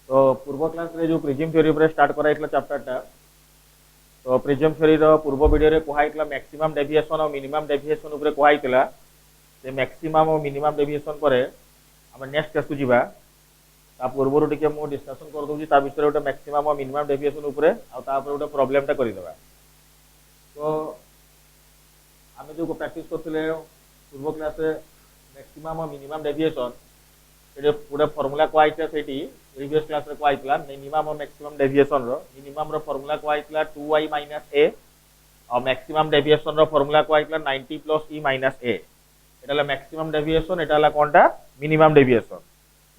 तो पूर्व क्लास रे जो प्रिज्म थ्योरी पर स्टार्ट कराइला चैप्टर टा तो प्रिज्म थ्योरी रो पूर्व वीडियो रे कहैतला मैक्सिमम डेविएशन और मिनिमम डेविएशन ऊपर कहैतला से मैक्सिमम और मिनिमम डेविएशन पर हम नेक्स्ट क्लास को जीवा ता पूर्व टिके मु डिस्कशन कर दूची ता विषय गोटे मैक्सिमम और मिनिमम डेविएशन ऊपर आ ता ऊपर गोटे प्रॉब्लम टा करि देबा। तो आम जो प्रैक्टिस करथिले पूर्व क्लास रे मैक्सिमम और मिनिमम डेविएशन ये पूरा फॉर्मूला कहैतला सेठी प्रीवियस क्लास रे कहैतला मिनिमम और मैक्सिमम डेविएशन रो मिनिमम रो फॉर्मूला कहैतला 2y - a और मैक्सिमम डेविएशन रो फॉर्मूला कहैतला 90 + e - a एटाला मैक्सिमम डेविएशन एटाला कोनटा मिनिमम डेविएशन।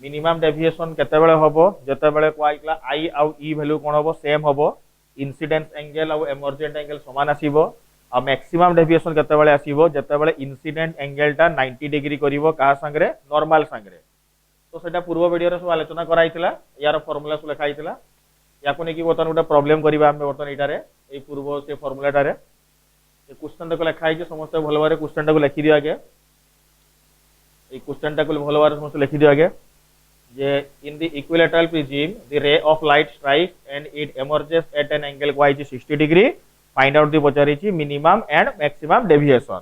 मिनिमम डेविएशन केते बेले हबो जते बेले कहैतला i आउ e वैल्यू कोन हबो सेम हबो इंसिडेंस एंगल आउ एमर्जेंट एंगल समान आसीबो और मैक्सिमम डेविएशन केते बेले आसीबो जते बेले इंसिडेंट एंगल टा 90 डिग्री करिवो का संगरे नॉर्मल संगरे। तो सेटा पूर्व वीडियो रे सब आलोचना कराइतिला यार फार्मूला सब लिखाइतिला याको नेकी बतन गोटे प्रॉब्लम करिबा हम बतन इटारे ए पूर्व से फार्मूला टारे ए क्वेश्चन को लिखाइ जे समस्त भलो बारे क्वेश्चन को लिखि दियो आगे ए क्वेश्चन को भलो बारे समस्त लिखि दियो आगे जे in the equilateral prism the ray of light strikes and it emerges at an angle wise 60 degree find out the पचारिची minimum and maximum deviation.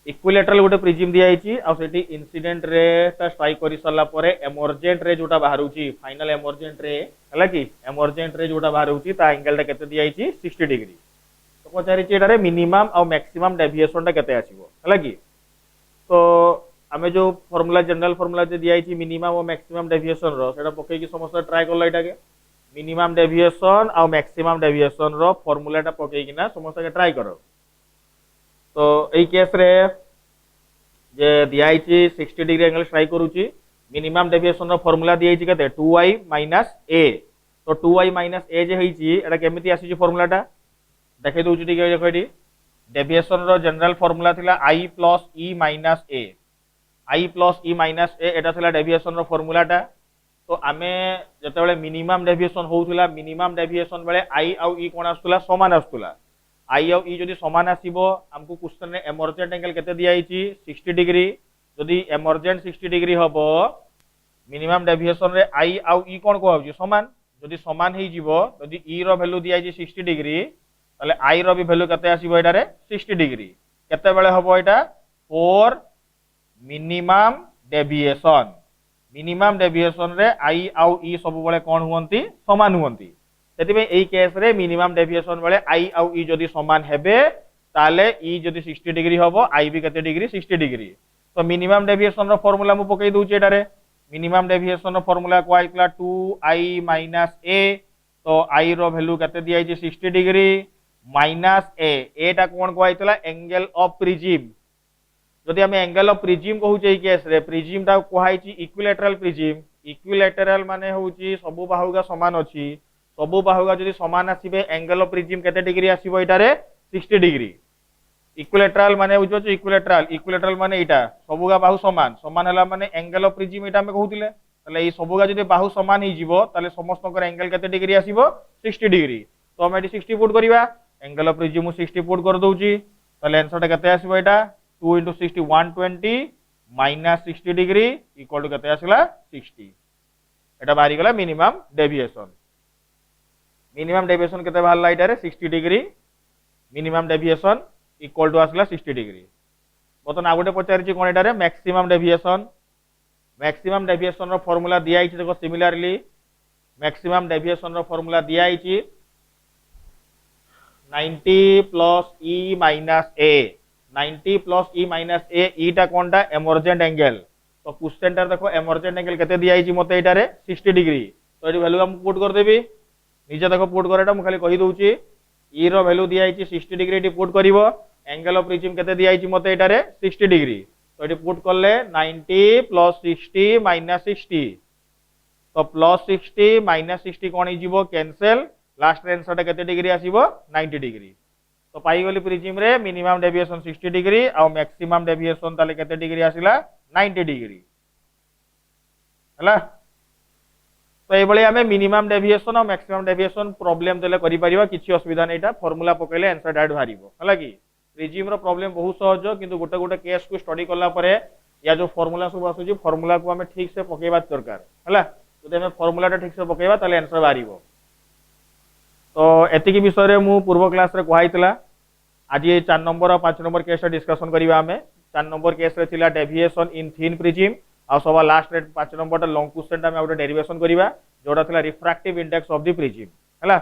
Equilateral गोटे प्रिज्म दिया आइची आ सेठी इंसिडेंट रे ता स्ट्राइक करि सरला परे एमर्जेंट रे जोटा बाहरुची फाइनल एमर्जेंट रे हला कि एमर्जेंट रे जोटा बाहरुची ता एंगल ता केते दिया आइची 60 डिग्री। तो पचारिची एटारे मिनिमम और मैक्सिमम डेविएशन ता केते आसीबो हला कि। तो आमे जो फार्मूला जनरल फार्मूला जे दिया आइची मिनिमम और मैक्सिमम डेविएशन रो सेटा पके कि समस्त ट्राई करला एटा के मिनिमम डेविएशन और मैक्सिमम डेविएशन रो फार्मूला ता पके कि ना समस्त के ट्राई करो। तो এই কেস রে যে দিয়াইছি 60 ডিগ্রি অ্যাঙ্গেল স্ট্রাইক করুচি মিনিমাম ডেভিয়েশন র ফর্মুলা দিয়াইছি কেতে 2y - a। তো 2y - a যে হইছি এটা কেমিতি আসিছি ফর্মুলাটা দেখাই দউছি টিকে দেখো এটি ডেভিয়েশন র general formula থিলা i + e - a i + e - a এটা থিলা ডেভিয়েশন র ফর্মুলাটা। তো আমি যেতেবেলে মিনিমাম ডেভিয়েশন হউথিলা মিনিমাম ডেভিয়েশন বেলে i আউ e কোন আসতুলা সমান আসতুলা आई और ई जदि समान आसीबो हमको क्वेश्चन रे एमर्जेंट एंगल केते दिया आइची 60 डिग्री जदि एमर्जेंट 60 डिग्री हबो मिनिमम डेविएशन रे आई आउ ई कोन को होची समान जदि समान हे जीवो जदि ई रो वैल्यू दिया आइची 60 डिग्री ताले आई रो भी वैल्यू केते आसीबो एटा रे 60 डिग्री केते बेले हबो एटा 4 मिनिमम डेविएशन रे आई आउ ई सब बेले कोन हुवंती समान हुवंती सेतिबे एई केस रे मिनिमम डेविएशन बेले आई आउ ई जदि समान हेबे ताले ई जदि 60 डिग्री हबो आई भी केते डिग्री 60 डिग्री। तो मिनिमम डेविएशन रो फार्मूला मु पकई दउची एटारे मिनिमम डेविएशन रो फार्मूला को आइतला 2i - a। तो आई रो वैल्यू केते दिया आइची 60 डिग्री माइनस a एटा कोन को आइतला एंगल ऑफ प्रिज्म जदि हम एंगल ऑफ प्रिज्म कहूचे एई केस रे प्रिज्म ता को आइची इक्विलैटरल माने होची सबु बाहुगा समान अछि सबु बाहुगा जदि समान आसीबे एंगल ऑफ प्रिज्म केते डिग्री आसीबो एटारे 60 डिग्री। इक्विलैटरल माने बुझो इक्विलैटरल माने एटा सबुगा बाहु समान समान हला माने एंगल ऑफ प्रिज्म एटा हम कहउतिले तले ए सबुगा जदि बाहु समान ही जीवो तले समस्त कर एंगल केते डिग्री आसीबो 60 डिग्री। तो हम एटी 60 पुट करिवा एंगल ऑफ प्रिज्म 60 पुट कर दउची तले आंसर टा केते आसीबो एटा 2 * 60 120 - 60 डिग्री इक्वल टू केते आसीला 60 एटा बाहरी गला मिनिमम डेविएशन। मिनिमम डेविएशन केते बाहरला इटारे 60 degree minimum deviation equal to आसला 60 डिग्री। बतन आ गोटे पचारिची कोन इटारे मैक्सिमम डेविएशन रो फार्मूला दिया आइची देखो सिमिलरली मैक्सिमम डेविएशन रो फार्मूला दिया आइची 90 + e - a 90 + e - a ईटा कोनटा एमर्जेंट एंगल। तो क्वेश्चन टा देखो एमर्जेंट एंगल केते दिया आइची मते इटारे 60 डिग्री। तो एटी वैल्यू हम पुट कर देबी निजे देखो पुट करेटा मु खाली कहि दउची ई रो वैल्यू दिया आइची 60 डिग्री एटी पुट करिवो एंगल ऑफ प्रिज्म केते दिया आइची मते एटारे 60 डिग्री। तो एटी पुट करले 90 + 60 - 60 तो +60 - 60 कोन हिजिवो कैंसिल लास्ट आंसर टा केते डिग्री आसीबो 90 डिग्री। तो पाई गली प्रिज्म रे मिनिमम डेविएशन 60 डिग्री आ मैक्सिमम डेविएशन ताले केते डिग्री आसीला 90 डिग्री हला। तो ये बळे हमें मिनिमम डेविएशन और मैक्सिमम डेविएशन प्रॉब्लम देले करि परिबा किछि असुविधा नैटा फार्मूला पकैले आंसर डायरेक्ट भारिबो हला कि। प्रिज्म रो प्रॉब्लम बहुत सहज किंतु गोटे गोटे केस को स्टडी करला परे या जो फार्मूला सब आसुची फार्मूला को हमें ठीक से पकेबा दरकार हला। जदि आम फर्मुलाटा ठीक से पकेबा ताले आंसर बाहर। तो एतिकी विषय मु पूर्व क्लास रे कहला। आज 4 नंबर और 5 नंबर केस डिस्कशन करिवा हमें। 4 नंबर केस रे थिला डेविएशन इन थिन प्रिज्म आ सवा लास्ट रे 5 नंबर लॉन्ग क्वेश्चन टा हम डेरिवेशन करिवा जोड़ा थिला refractive index of the prism हला।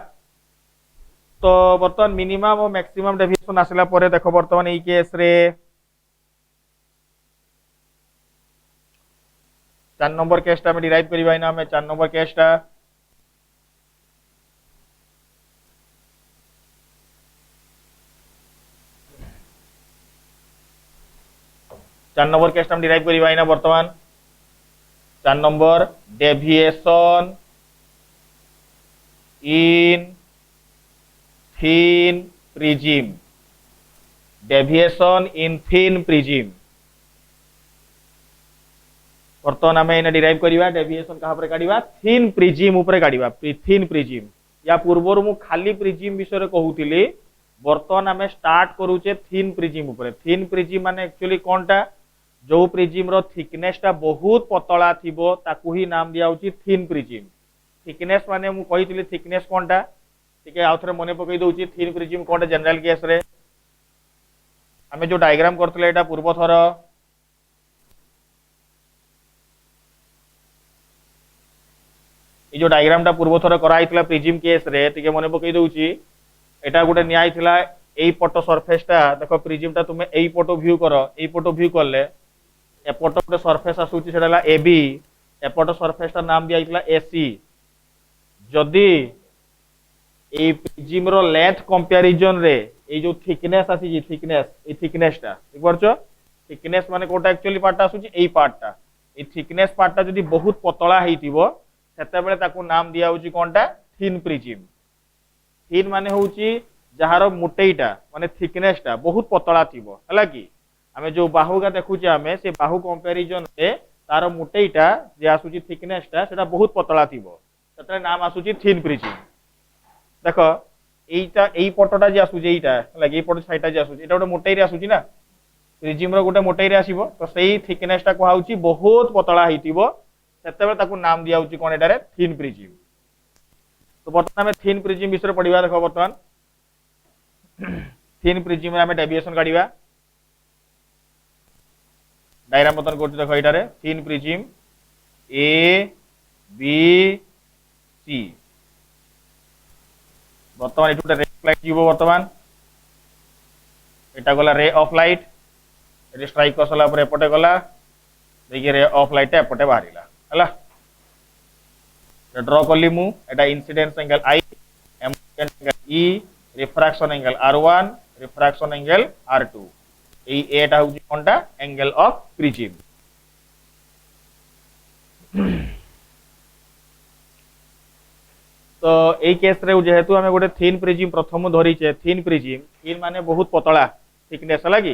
तो बर्तमान मिनिमम और मैक्सिमम डेविएशन आसला परे देखो बर्तमान ई केस रे 4 नंबर केस टा में डिराइव करिवा इना हमें 4 नंबर केस टा। चार नंबर केस हम डिराइव करिवा इना वर्तमान 4 नंबर डेविएशन इन थिन प्रिज्म। डेविएशन इन थिन प्रिज्म वर्तमान आम इन डिराइव करिवा। डेविएशन कहा पर काढिबा थिन प्रिज्म ऊपर काढिबा। थिन प्रिज्म या पूर्वर मु खाली प्रिज्म विषय कहूतिली वर्तमान आम स्टार्ट करूचे थिन प्रिज्म ऊपर। थिन प्रिज्म माने एक्चुअली कोनटा जो प्रिज्म रो थिकनेस टा बहुत पतला थिबो ताकू ही नाम दिया होची थिन प्रिज्म। थिकनेस माने मु कहितली थिकनेस कोनटा ठीक आउ थरे मने पकई दउची। थिन प्रिज्म कोनटा जनरल केस रे हमें जो डायग्राम करथले एटा पूर्व थर जो डायग्राम टा पूर्व थर करा आइतला प्रिज्म केस रे ठीक मने पकई दउची। एटा गुटे न्याय थिला एई पटो सरफेस टा देखो प्रिज्म टा तुमे एई पटो व्यू करो। एई पटो व्यू करले एपट गोटे सरफेस आसूची सेटा एबी एपट सरफेस टा नाम दिया आइतला एसी। जदि ए प्रिज्म रो लेंथ कंपैरिजन रे ए जो थिकनेस आसी थिकनेस ए थिकनेस टा ठीक परछो। थिकनेस माने कोटा एक्चुअली पार्ट आसूची एई पार्ट टा। ए थिकनेस पार्ट टा जदि बहुत पतला हेतिबो सेते बेले ताकू नाम दिया होची कोनटा थिन प्रिज्म। थिन माने होची जहार मोटेईटा माने थिकनेस टा बहुत पतला थिबो हला कि आमे जो बाहु का देखुचे आमे से बाहु कंपैरिजन रे तार मोटेईटा जे आसुची थिकनेस टा सेटा बहुत पतला थिबो सेटा नाम आसुची थिन प्रिज्म। देखो एईटा एई पटोटा जे आसुची एईटा हला कि एई पटो साइडटा जे आसुची एटा गोटे मोटेई रे आसुची ना प्रिज्म रो गोटे मोटेई रे आसीबो। तो सेई थिकनेस टा कोहा होची बहुत पतला हेतिबो सेते बेले ताकू नाम दिया होची कोन एटारे थिन प्रिज्म। तो बर्तमान हमें थिन प्रिज्म विषय पढिबा। देखो बर्तमान थिन प्रिज्म में डेविएशन काढिबा। डायग्राम बर्तमान करछि देखो एटारे thin prism A B C. बर्तमान एटू रे ऑफ लाइट जीवो। बर्तमान एटा गला रे ऑफ लाइट एटी स्ट्राइक करसला पर एपटे गला देखि रे ऑफ लाइट एपटे बाहरिला हला। ड्रॉ करली मु एटा incidence angle I emergent angle E refraction angle R1 refraction angle R2 एई एटा होची कोनटा एंगल ऑफ प्रिज्म। तो एई केस रे जेहेतु हमें गोटे थिन प्रिज्म प्रथम धरिचे थिन प्रिज्म थिन माने बहुत पतला थिकनेस लगी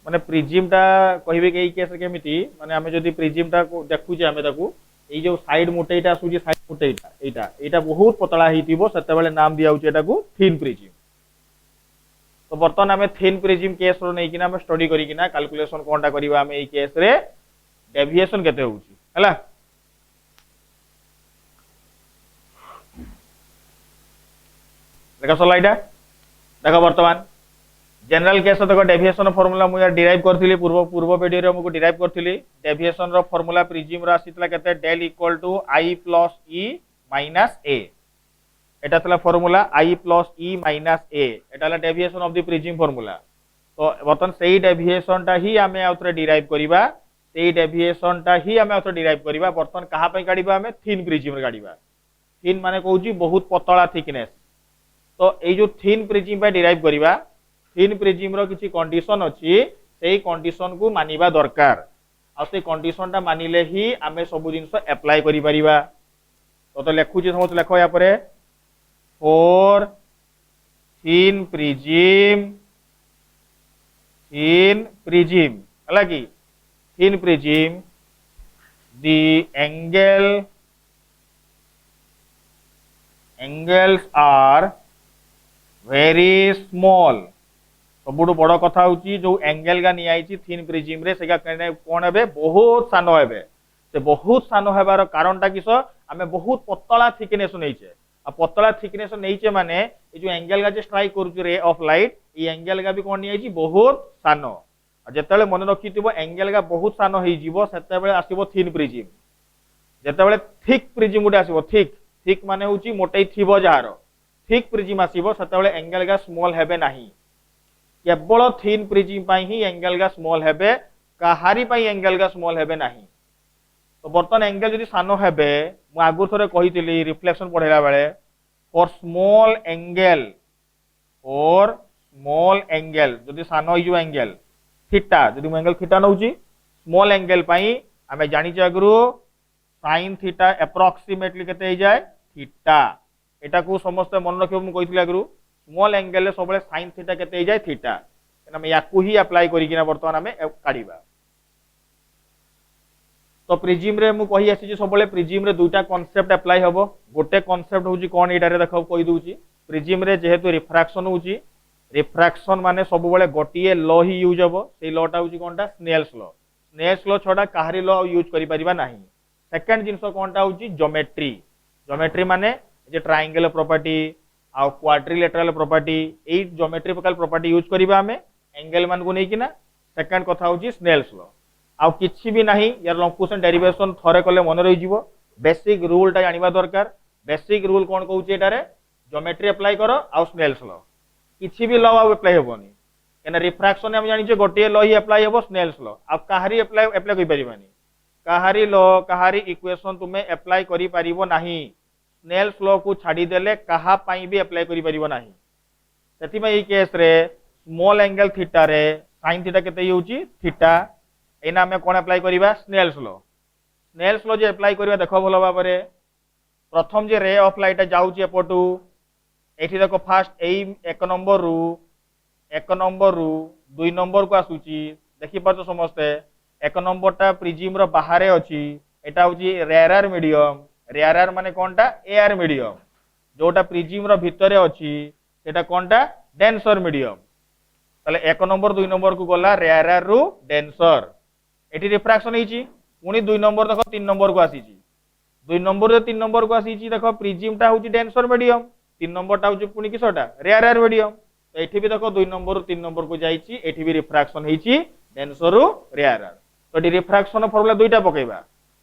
माने प्रिज्म टा कहिबे के एई केस रे केमिति माने हमें जदी प्रिज्म टा को देखुचे हमें ताकू एई जो साइड मोटेईटा आसुची साइड मोटेईटा एटा एटा बहुत पतला हेतिबो सेते बेले नाम दिया होची एटाकू थिन प्रिज्म। तो बर्तमान हमें थिन प्रिज्म केस रो नै किना हम स्टडी करी किना कैलकुलेशन कोनटा करिवा हमें एई केस रे डेविएशन केते होची हला। देखो सलाइडा देखो बर्तमान जनरल केस देखो डेविएशन फार्मूला मु यार डिराइव करथिली पूर्व वीडियो रे हमको डिराइव करथिली। डेविएशन रो फार्मूला प्रिज्म रो आसीतला केते del equal to I plus E minus A. एटा तला formula I plus E minus A एटा ला deviation of the prism formula. तो बर्तमान सेही डेविएशन टा ही हमें आउथरे डिराइव करिबा। सेही डेविएशन टा ही हमें आउथरे डिराइव करिबा। बर्तमान कहा पे काढिबा हमें थिन प्रिज्म रे काढिबा। थिन माने कहूची बहुत पतला थिकनेस। तो ए जो थिन प्रिज्म पे डिराइव करिबा थिन प्रिज्म रो किछि कंडीशन अछि सेही कंडीशन को मानिबा दरकार। आ से कंडीशन टा मानिले ही आमे सब जिंस अप्लाई करि परिबा। तो लेखुछि समझ लेखो या परे फॉर थिन प्रिज्म हला कि thin prism the angles are very small। सबुठ बड़ कथा हूँ जो एंगल का नियाई थिन प्रिज्म रे सेगा कोन हेबे बहुत सान हेबे से बहुत सान होबार कारणटा किस आम बहुत पतला थिकनेस नहींचे आ पतला थिकनेस नहींचे माने ये जो एंगल का स्ट्राइक करूछ रे ऑफ लाइट ये एंगल का भी कौन नहीं बहुत सान जिते मन रखिथिबो एंगल का बहुत सान हो आसो थिन प्रिजिम जिते थिक प्रिजिम गोटे आसो थिक थिक माने होची मोटे थिबो जार थिक प्रिजिम आसो से एंगल का स्मॉल हेबे नहीं केवल थिन प्रिजिम ही एंगल का स्मॉल हेबे कहारी एंगल का स्मॉल हेबे नहीं तो बर्तमान एंगल जदि सान हेबे मु आगु थरे कहितली रिफ्लेक्शन पढ़ेला बेले फॉर स्मॉल एंगल जदि सान हो एंगल थीटा जदि मु एंगल थीटा नउची स्मॉल एंगल पई आमे जानि आगु sin थीटा अप्रोक्सीमेटली केते हो जाए थीटा एटा को समस्त मन रखियो मु कहितली आगु स्मॉल एंगल सब sin थीटा केते हो जाए थीटा आमे याकू ही अप्लाई करिकिना वर्तमान आमे काढिबा तो प्रिजिम रे मु कहि आसी सब प्रिजिम रे दुईटा कांसेप्ट अप्लाई हबो गोटे कांसेप्ट होची कोन एटा रे देखो कहि दूची प्रिजिम रे जेहेतु रिफ्रैक्शन होची रिफ्रैक्शन माने सब बेले गोटिए लॉ ही यूज हबो सेई लॉटा होची कोनटा स्नेल्स लॉ छडा काहरी लॉ यूज करि परिबा नाही सेकंड जिंस कोनटा होची ज्योमेट्री माने जे ट्रायंगल प्रॉपर्टी आ क्वाड्रिलेटरल प्रॉपर्टी ए ज्योमेट्रिकल प्रॉपर्टी यूज करिबा हमें एंगल मान को नै किना सेकंड कथा होची स्नेल्स लॉ आउ किछि भी नहीं यार लंकुशन डेरिवेशन थरे कले मन रही जीवो बेसिक रूल टा जानिबा दरकार बेसिक रूल कोन कहउची एटारे ज्योमेट्री अप्लाई करो आउ स्नेल्स लॉ किछि भी लॉ अप्लाई हेबोनी एना रिफ्रैक्शन हम जानि जे गोटे लॉ ही अप्लाई हेबो स्नेल्स लॉ आ काहारी अप्लाई करि परिबानी काहारी लॉ काहारी इक्वेशन तुमे अप्लाई करि परिबो नाही स्नेल्स लॉ को छाडी देले कहा पई भी अप्लाई करि परिबो नाही सेति में ई केस रे स्मॉल एंगल थीटा रे sin थीटा केते होउची थीटा एना हमें कौन अप्लाई करिबा स्नेल्स लॉ जे अप्लाई करिबा देखो भलो बाबरे प्रथम जे रे ऑफ लाइट जाउची एपटू एठी देखो फास्ट एई एक नंबर रु 2 नंबर को आसुची देखि पाछो समस्ते एक नंबर टा प्रिजिम रो बाहरे अछि एटा होची रेयरर माने कोनटा एयर मीडियम जोटा प्रिजिम रो भितरे अछि सेटा कोनटा डेंसर मीडियम ताले एक नंबर 2 नंबर को गला रेयरर रु डेंसर एटी रिफ्रैक्शन होईची पुनी 2 नंबर देखो 3 नंबर को आसीची 2 नंबर रे 3 नंबर को आसीची देखो प्रिजिम टा होची डेंसर मीडियम 3 नंबर टा होची पुनी किसोटा रेयरर मीडियम तो एठी भी देखो 2 नंबर रु 3 नंबर को जाईची एठी भी रिफ्रैक्शन होईची डेंसर रु रेयरर तो एटी रिफ्रैक्शन फार्मूला दुईटा पकेबा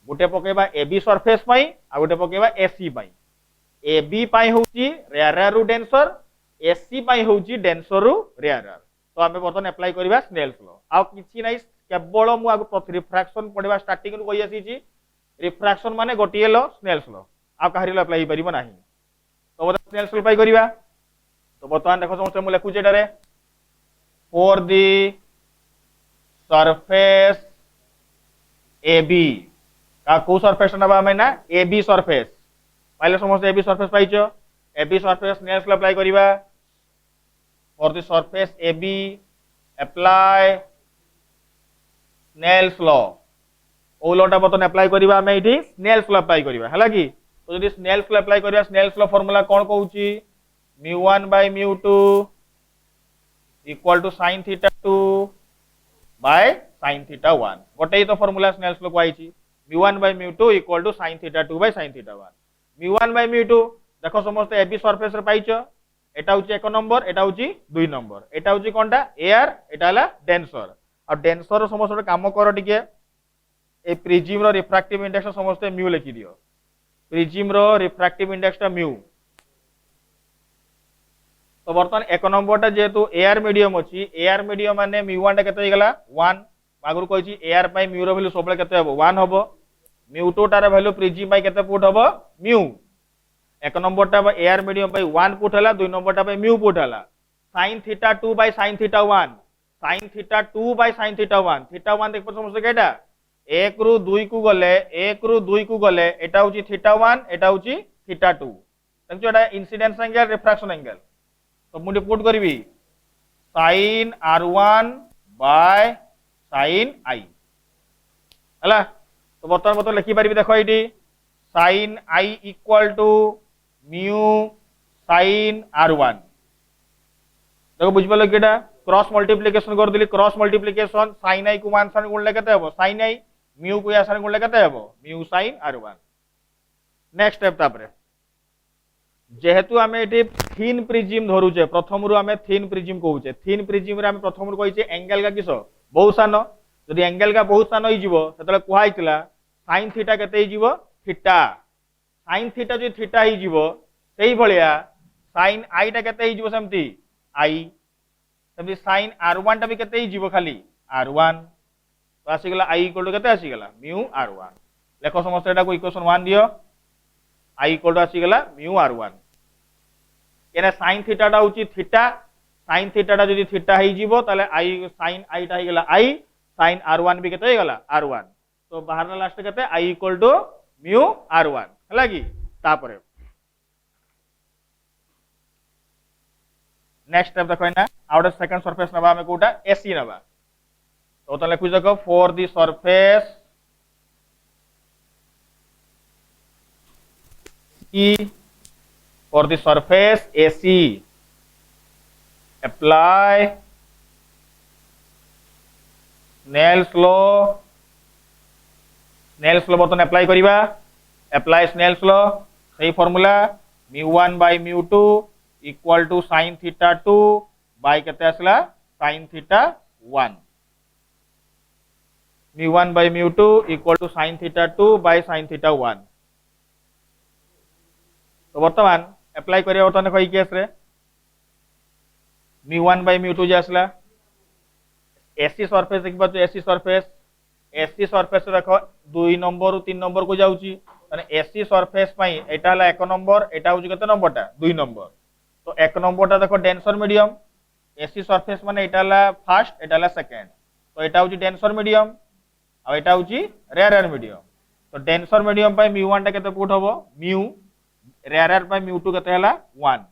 गोटे पकेबा एबी सरफेस पई आ गोटे पकेबा एसी पई एबी पई होची रेयरर रु डेंसर एसी पई होची डेंसर रु रेयरर तो आमे बर्तन अप्लाई करिबा स्नेल्स लॉ आ किछि नै केवल मु आगु रिफ्रैक्शन पढ़िबा स्टार्टिंग रु कहि आसी छी रिफ्रैक्शन माने गोटिए लॉ स्नेल्स लॉ आ काहरी लॉ अप्लाई परिबो नाही तो बता स्नेल्स लॉ अप्लाई करिबा तो बर्तमान देखो समस्त मु लिखु जेटारे फॉर द सरफेस एबी का को सरफेस नबा हमें ना एबी सरफेस पहले समस्त एबी सरफेस पाइछो AB surface Snell's law apply करिबा for the surface AB apply Snell's law ओ लॉ टा बतन अप्लाई करिबा हमें इठी स्नेल्स लॉ अप्लाई करिबा हला की तो जदि स्नेल्स लॉ अप्लाई करिबा स्नेल्स लॉ फार्मूला कोन कहउची μ1 / μ2 equal to sin theta 2 by sin theta 1 गोटे ही तो फार्मूला स्नेल्स लॉ को आइची μ1 / μ2 equal to sin theta 2 by sin theta 1 μ1 / μ2 देखो समस्त एबी सरफेस रे पाइचो एटा होची एक नंबर एटा होची 2 नंबर एटा होची कोनटा एयर एटा हला डेंसर और डेंसर समस्त काम कर टिके ए प्रिजिम रो रिफ्रैक्टिव इंडेक्स समस्त म्यू लिखि दियो प्रिजिम रो रिफ्रैक्टिव इंडेक्स टा म्यू तो बर्तमान एक नंबर टा जेतु एयर मीडियम अछि एयर मीडियम माने μ1 टा केते गेला 1 आगुर कहिछि एयर पई म्यू रो वैल्यू सबले केते हबो 1 हबो μ2 टार वैल्यू प्रिजिम पई केते पुट हबो म्यू एक नंबर टा एयर मीडियम पई 1 पुट हला 2 नंबर टा पई म्यू पुट हला sin theta 2 by sin theta 1 sin theta 2 by sin theta 1 theta 1 देख पर समस्त केटा 1 रु 2 को गले एटा होची थीटा 1 एटा होची थीटा 2 देखो एटा इंसिडेंस एंगल रिफ्रैक्शन एंगल तो मुझे पुट करबी sin r1 by sin i हला तो बर्तमान लिखि पारिबी देखो एटी sin i equal to mu sin r1 देखो बुझ पालो केटा क्रॉस मल्टीप्लिकेशन कर दिली क्रॉस मल्टीप्लिकेशन sin i को 1 सान गुणले केते हबो sin i म्यू को या सारे गुणले केते हेबो mu sin r1 next step तापरे जेहेतु आमे एटी थिन प्रिज्म धरुचे प्रथम रु आमे थिन प्रिज्म कहूचे थिन प्रिज्म रे आमे प्रथम रु कहिचे एंगल का किसो बहुत सान जदि एंगल का बहुत सान होई जिवो सेतले कुहाइतला sin थीटा केते होई जिवो थीटा sin थीटा जो थीटा होई जिवो सेही भलिया sin i टा केते होई जिवो सेमती i तबि sin r1 टा भी केते होई जिवो खाली r1 तो आसी गला i इक्वल टू केते आसी गला म्यू r1 लेखो समस्त एटा को इक्वेशन 1 दियो i इक्वल टू आसी गला म्यू r1 केना sin थीटा टा होची थीटा sin थीटा टा जदि थीटा होई जिवो ताले i sin i टा होई गला i sin r1 भी केते होई गला r1 तो बाहर लास्ट केते i equal to mu r1 हला की तापरे नेक्स्ट स्टेप देखो ना आउट सेकंड सरफेस नबा में कोटा एसी नबा तो तले लिखु देखो for the surface E for the surface AC apply Snell's law बर्तन अप्लाई करिबा apply Snell's law सही formula mu1 by mu2 equal to sin theta 2 by केते आसला sin theta 1 mu1 by mu2 equal to sin theta 2 by sin theta 1 तो वर्तमान apply करिया वर्तमान कोई केस रे mu1 by mu2 जे आसला एसी सरफेस देखबा तो एसी सरफेस देखो 2 नंबर 3 नंबर को जाउची माने एसी सरफेस पई एटा हला 1 नंबर एटा होची कते नंबर टा 2 नंबर तो 1 नंबर टा देखो डेंसर मीडियम एसी सरफेस माने एटा हला फर्स्ट एटा हला सेकंड तो एटा होची डेंसर मीडियम आ एटा होची रेयर मीडियम तो डेंसर मीडियम पई mu1 टा केते पुट हबो म्यू रेयर पई mu2 केते हला 1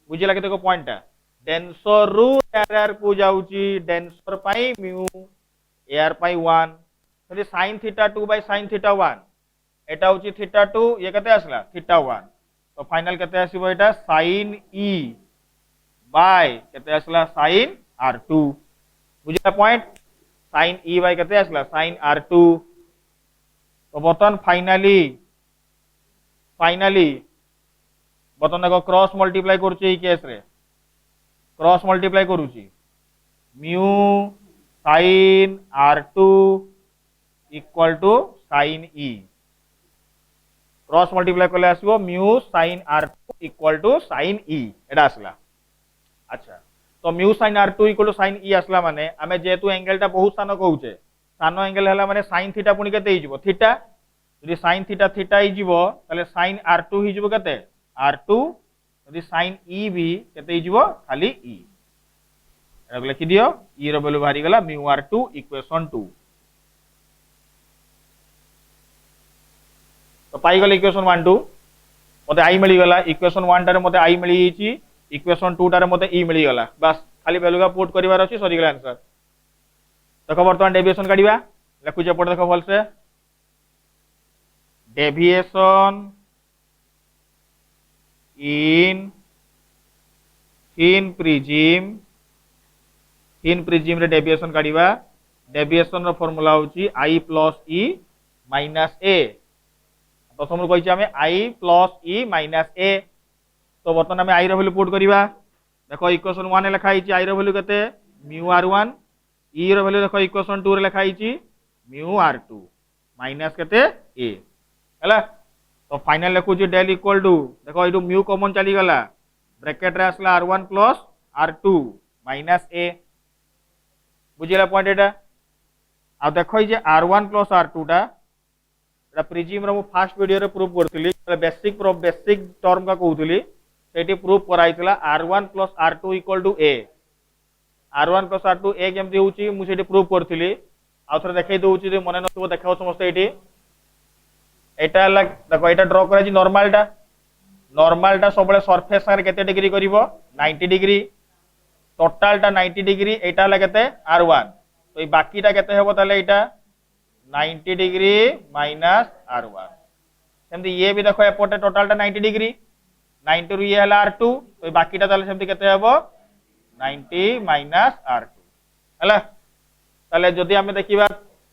बुझिला केते को पॉइंट टा डेंसर रु रेयर को जाउची डेंसर पई म्यू एयर पाई 1 तो sin theta 2 by sin theta 1 एटा होची थीटा 2 ये केते आसला थीटा 1 तो फाइनल केते आसीबो एटा sin e by केते आसला sin r2 बुझिला पॉइंट sin e by केते आसला sin r2 तो बर्तन फाइनली बर्तन देखो क्रॉस मल्टीप्लाई करूची ई केस रे क्रॉस मल्टीप्लाई करूची mu sin r2 equal to sin e cross multiply करले आसीबो mu sin r2 equal to sin e एटा आसला अच्छा तो mu sin r2 equal to sin e आसला माने आमे जेतु एंगल टा बहुत सान कहूचे सान एंगल हला माने sin थीटा पुनी केते हिजबो थीटा यदि sin थीटा थीटा हिजबो ताले sin r2 हिजबो केते r2 यदि sin e भी केते हिजबो खाली e लिखि दियो ई रो वैल्यू बाहरी गला म्यू r2 इक्वेशन 2 तो पाई गले इक्वेशन 1 2 मते आई मिली गला इक्वेशन 1 टारे मते आई मिली छि इक्वेशन 2 टारे मते ई मिली गला बस खाली वैल्यू का पुट करिवार अछि सरी गला आंसर देखो वर्तमान डेविएशन काढिबा लिखु जे पड देखो भलसे डेविएशन इन प्रिज्म रे डेविएशन काढिबा डेविएशन रो फार्मूला होची i plus e minus a प्रथम रो कहिछि हमें i plus e minus a तो बर्तन हमें i रो वैल्यू पुट करिबा देखो इक्वेशन 1 लिखा हिची i रो वैल्यू केते म्यू r1 e रो वैल्यू देखो इक्वेशन 2 रे लिखा हिची म्यू r2 माइनस केते a हला तो फाइनल लिखु छी डेल इक्वल टू देखो इडू म्यू कॉमन चली गला ब्रैकेट रे आसला r1 plus r2 minus a बुझिला पॉइंट एटा आ देखो जे r1 प्लस r2 टा एटा प्रिज्म रो मु फर्स्ट वीडियो रे प्रूफ करथिली बेसिक टर्म का कहउथिली सेठी प्रूफ कराइतला r1 plus r2 equal to a r1 plus r2 a केमति होउची मु सेठी प्रूफ करथिली आ थरे देखाइ दोउची जे मने नथबो देखाओ समस्त एठी एटा देखो एटा ड्रॉ करा जी नॉर्मल टा सबले सरफेस सारे केते डिग्री करिवो 90 डिग्री टोटल टा 90 डिग्री एटा हला केते r1 तो ई बाकी टा केते हेबो ताले एटा 90 डिग्री माइनस r1 सेमति ये भी देखो एपोटे टोटल टा 90 डिग्री 90 रु ये हला r2 तो ई बाकी टा ताले सेमति केते हेबो 90 माइनस r2 हला ताले जदि हमें देखिबा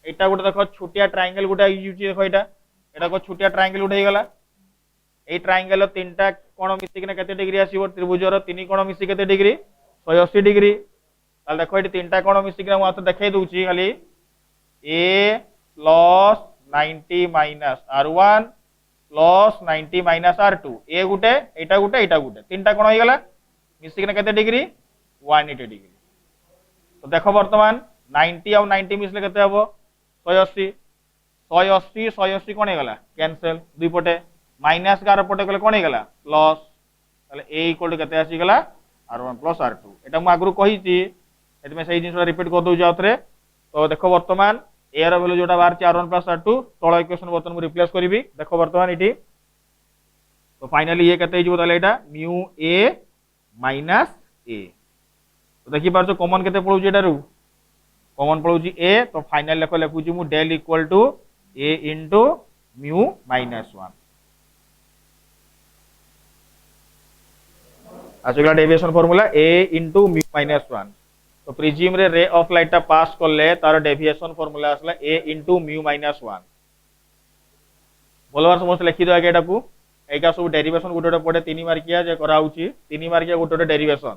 एटा गोटे देख छोटिया ट्रायंगल गोटे देख एटा को छोटिया ट्रायंगल गोटे हो गला ए ट्रायंगल तीनटा कोण मिसिकने केते डिग्री आसीबो त्रिभुजर तीन कोण मिसिक केते डिग्री 180 डिग्री ताल देखो ये तीनटा कोण मिसिकने मु आते देखाई दूची खाली A plus 90 minus r1 plus 90 minus r2 ए गुटे एटा गुटे तीनटा कोण हो गला मिसिकने केते डिग्री 180 डिग्री तो देखो वर्तमान 90 और 90 मिसले केते हबो 180 180 180 कोण हेगला कैंसिल दुई पटे माइनस 11 पटे गले कोण हेगला प्लस ताले a इक्वल टू केते आसी गला r1 प्लस r2 एटा मु आगरु कहि छि एत में सही जिंस रिपीट कर दउ जाउतरे तो देखो वर्तमान a रो वैल्यू जोटा बाहर छि r1 प्लस r2 तळ इक्वेशन वर्तमान मु रिप्लेस करबी देखो वर्तमान इटी तो फाइनली ये केते हिजो ताले एटा म्यू a माइनस a तो देखि पारछो कॉमन केते पळौ जेटारु कॉमन पळौ छि a तो फाइनल लेखो लेखु छि मु del equal to a into mu minus 1 आसगला deviation formula a into mu minus 1 तो प्रिज्म रे रे ऑफ लाइट टा पास करले तार डेविएशन फार्मूला आसला a इनटू म्यू माइनस 1 बोलवार समस्त लिखि दो आगे एटा को एका सब डेरिवेशन गोटे गोटे पड़े 3 मार्किया जे करा होची 3 मार्किया गोटे गोटे डेरिवेशन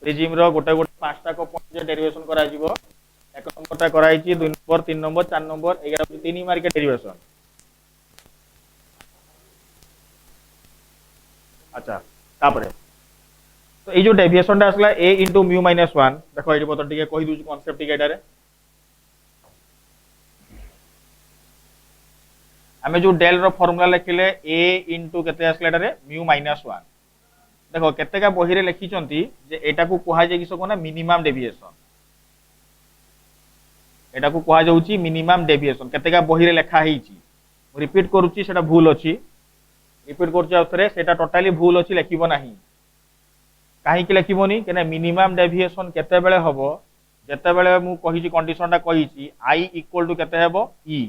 प्रिज्म रो गोटे गोटे पांचटा को पॉइंट जे डेरिवेशन करा जिवो एक नंबर ता कराई छि 2 नंबर 3 नंबर 4 नंबर एगा 3 मार्किया डेरिवेशन अच्छा तापरे तो ए जो डेविएशन ता असला a * म्यू - 1 देखो एटी पतर टिके कहि दूची कांसेप्ट टिके एटारे आमे जो डेल रो फार्मूला लिखिले a * केते असला एटारे म्यू - 1 देखो केते का बही रे लिखि चंती जे एटा को कोहा जे किसो कोना मिनिमम डेविएशन एटा को कोहा जाउची मिनिमम डेविएशन केते का बही रे लेखा हेची रिपीट करूची सेटा भूल अछि रिपीट करछ आउथरे सेटा टोटली भूल अछि लिखिबो नाही काहे कि लिखिबोनी केना मिनिमम डेविएशन केते बेले हबो जेते बेले मु कहि छि कंडीशन ता कहि छि i = केते हेबो e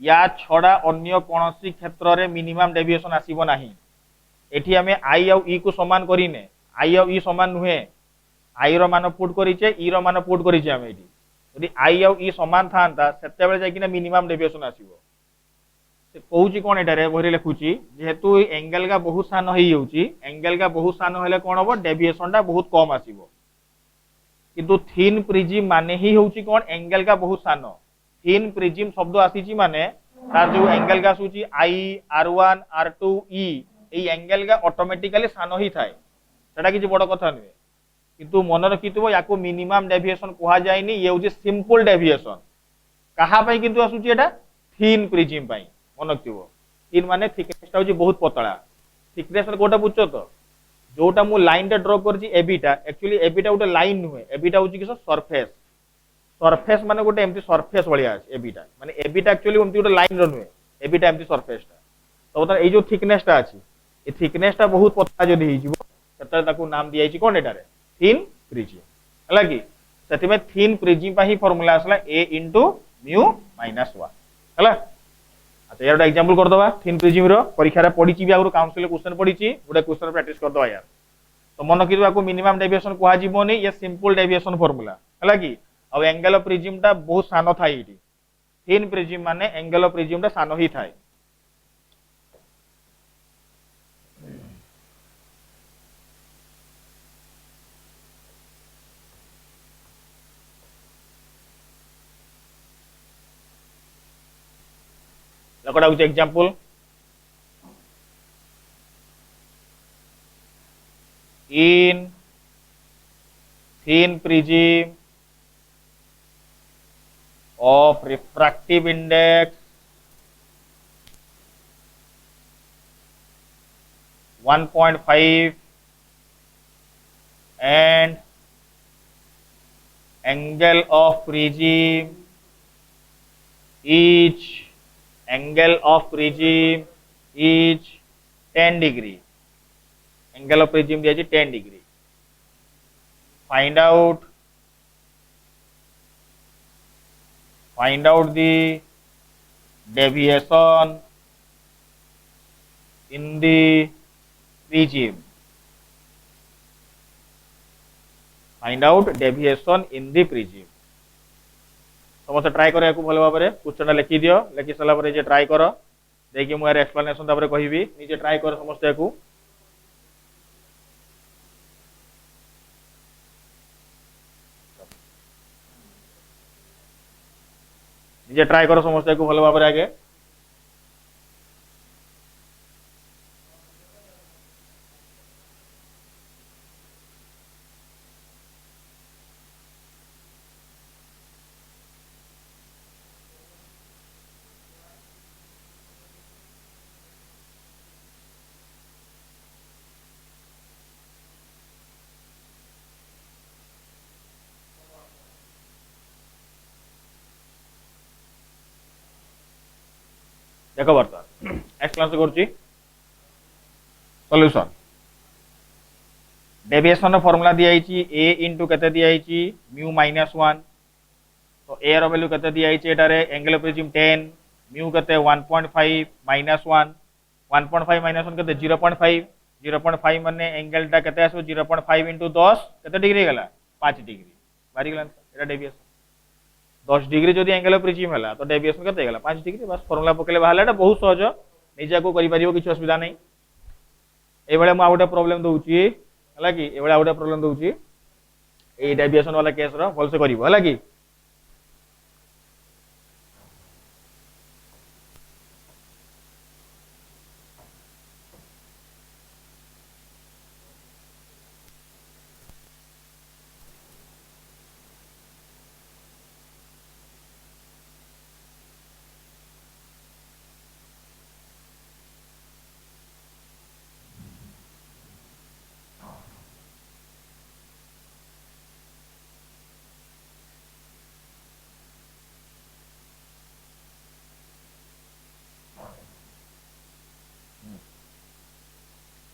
या छडा अन्य कोनोसी क्षेत्र रे मिनिमम डेविएशन आसीबो नाही एठी हमें i और e को समान करिने i और e समान नुहे i रो मान पुट करिचे e रो मान पुट करिचे हमें एठी यदि i और e समान थांता सेते बेले जाय कि मिनिमम डेविएशन आसीबो से कहूची कोन एटा रे बहरे लिखुची जेहेतु एंगल का बहुत सान होई होउची एंगल का बहुत सान होले कोन हबो डेविएशन ता बहुत कम आसीबो किंतु थिन प्रिज्म माने ही होउची कोन एंगल का बहुत सान थिन प्रिज्म शब्द आसीची माने तार जो एंगल का सूची i r1 r2 e এই एंगल का ऑटोमेटिकली सान ही थाए सेटा किछि बड़ कथा नय किंतु मन रखितबो याको मिनिमम डेविएशन कोहा जायनी ये होची सिंपल डेविएशन कहा पई किंतु आसुची एटा थिन प्रिज्म पई मन रखितबो थिन माने थिकनेस ता होची बहुत पतला थिकनेस कोटा बुझछो तो जोटा मु लाइन टा ड्रॉ करछि एबीटा एक्चुअली एबीटा गोटे लाइन नुहे एबीटा होची किस सरफेस सरफेस माने गोटे एम्ति सरफेस बलिया अछि एबीटा माने एबीटा एक्चुअली एम्ति गोटे लाइन रो नुहे एबीटा एम्ति सरफेस ता तो बता ए जो थिकनेस ता अछि ए थिकनेस टा बहुत पतला जदी हि जिवो सेता ताकू नाम दिया छि कोन एटारे थिन प्रिज्म हला कि सेति में थिन प्रिज्म पा ही फार्मूला असला a * म्यू - 1 हला अच्छा यार एग्जांपल कर दबा थिन प्रिज्म रो परीक्षा रे पढी छि भी आगु काउंसिल क्वेश्चन पढी छि गोटे क्वेश्चन प्रैक्टिस कर दबा यार तो मन किबा को मिनिमम डेविएशन कोहा जीवोनी ये सिंपल डेविएशन फार्मूला हला कि अब एंगल ऑफ प्रिज्म ता बहुत सानो थाई इटी थिन प्रिज्म माने एंगल ऑफ प्रिज्म ता सानो ही थाई लकड़ा कुछ example in thin prism of refractive index 1.5 and angle of prism is 10 degree angle of prism दिया 10 degree find out the deviation in the prism find out deviation in the prism समस्त try कर भल भाव में question लिखि दियो लिखि सारा पर ट्राए कर देखिए मुझे एक्सप्लेनेशन तापर कहबी निजे ट्राए कर समस्त को निजे ट्राए कर समस्त को भल भाव में आगे देख बर्तमान एक्सप्लेनेशन करुच्ची सॉल्यूशन डेविएशन फॉर्मूला दिखाई ए इंटू के दिखाई म्यू -1 तो ए रो वैल्यू के दिखाई एंगल ऑफ प्रिज्म 10 म्यू के 1.5 -1 1.5 -1 के 0.5 0.5 माने एंगल टा केते आसो 0.5 इंटू 10 केते डिग्री गला 5 डिग्री बारी गला एटा डेविएशन 10 डिग्री जदि एंगल ऑफ प्रिज्म हला तो डेविएशन केते गला 5 डिग्री बस फॉर्मूला पकेले बाहला एटा बहुत सहज निजा को करि परिबो किछ असुविधा नै ए बेले म आउटा प्रॉब्लम दोउची हला कि ए बेले आउटा प्रॉब्लम दोउची ए डेविएशन वाला केस रो भल से करिवो हला कि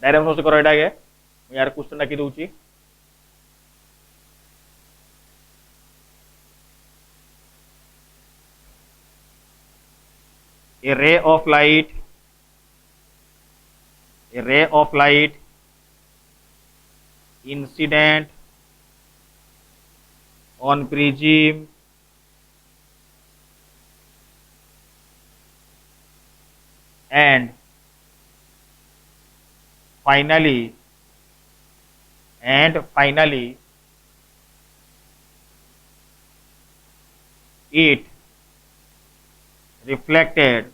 डायरेक्ट समस्त करो एटा आगे मैं यार क्वेश्चन लिखि दोउची a ray of light incident on prism and finally it reflected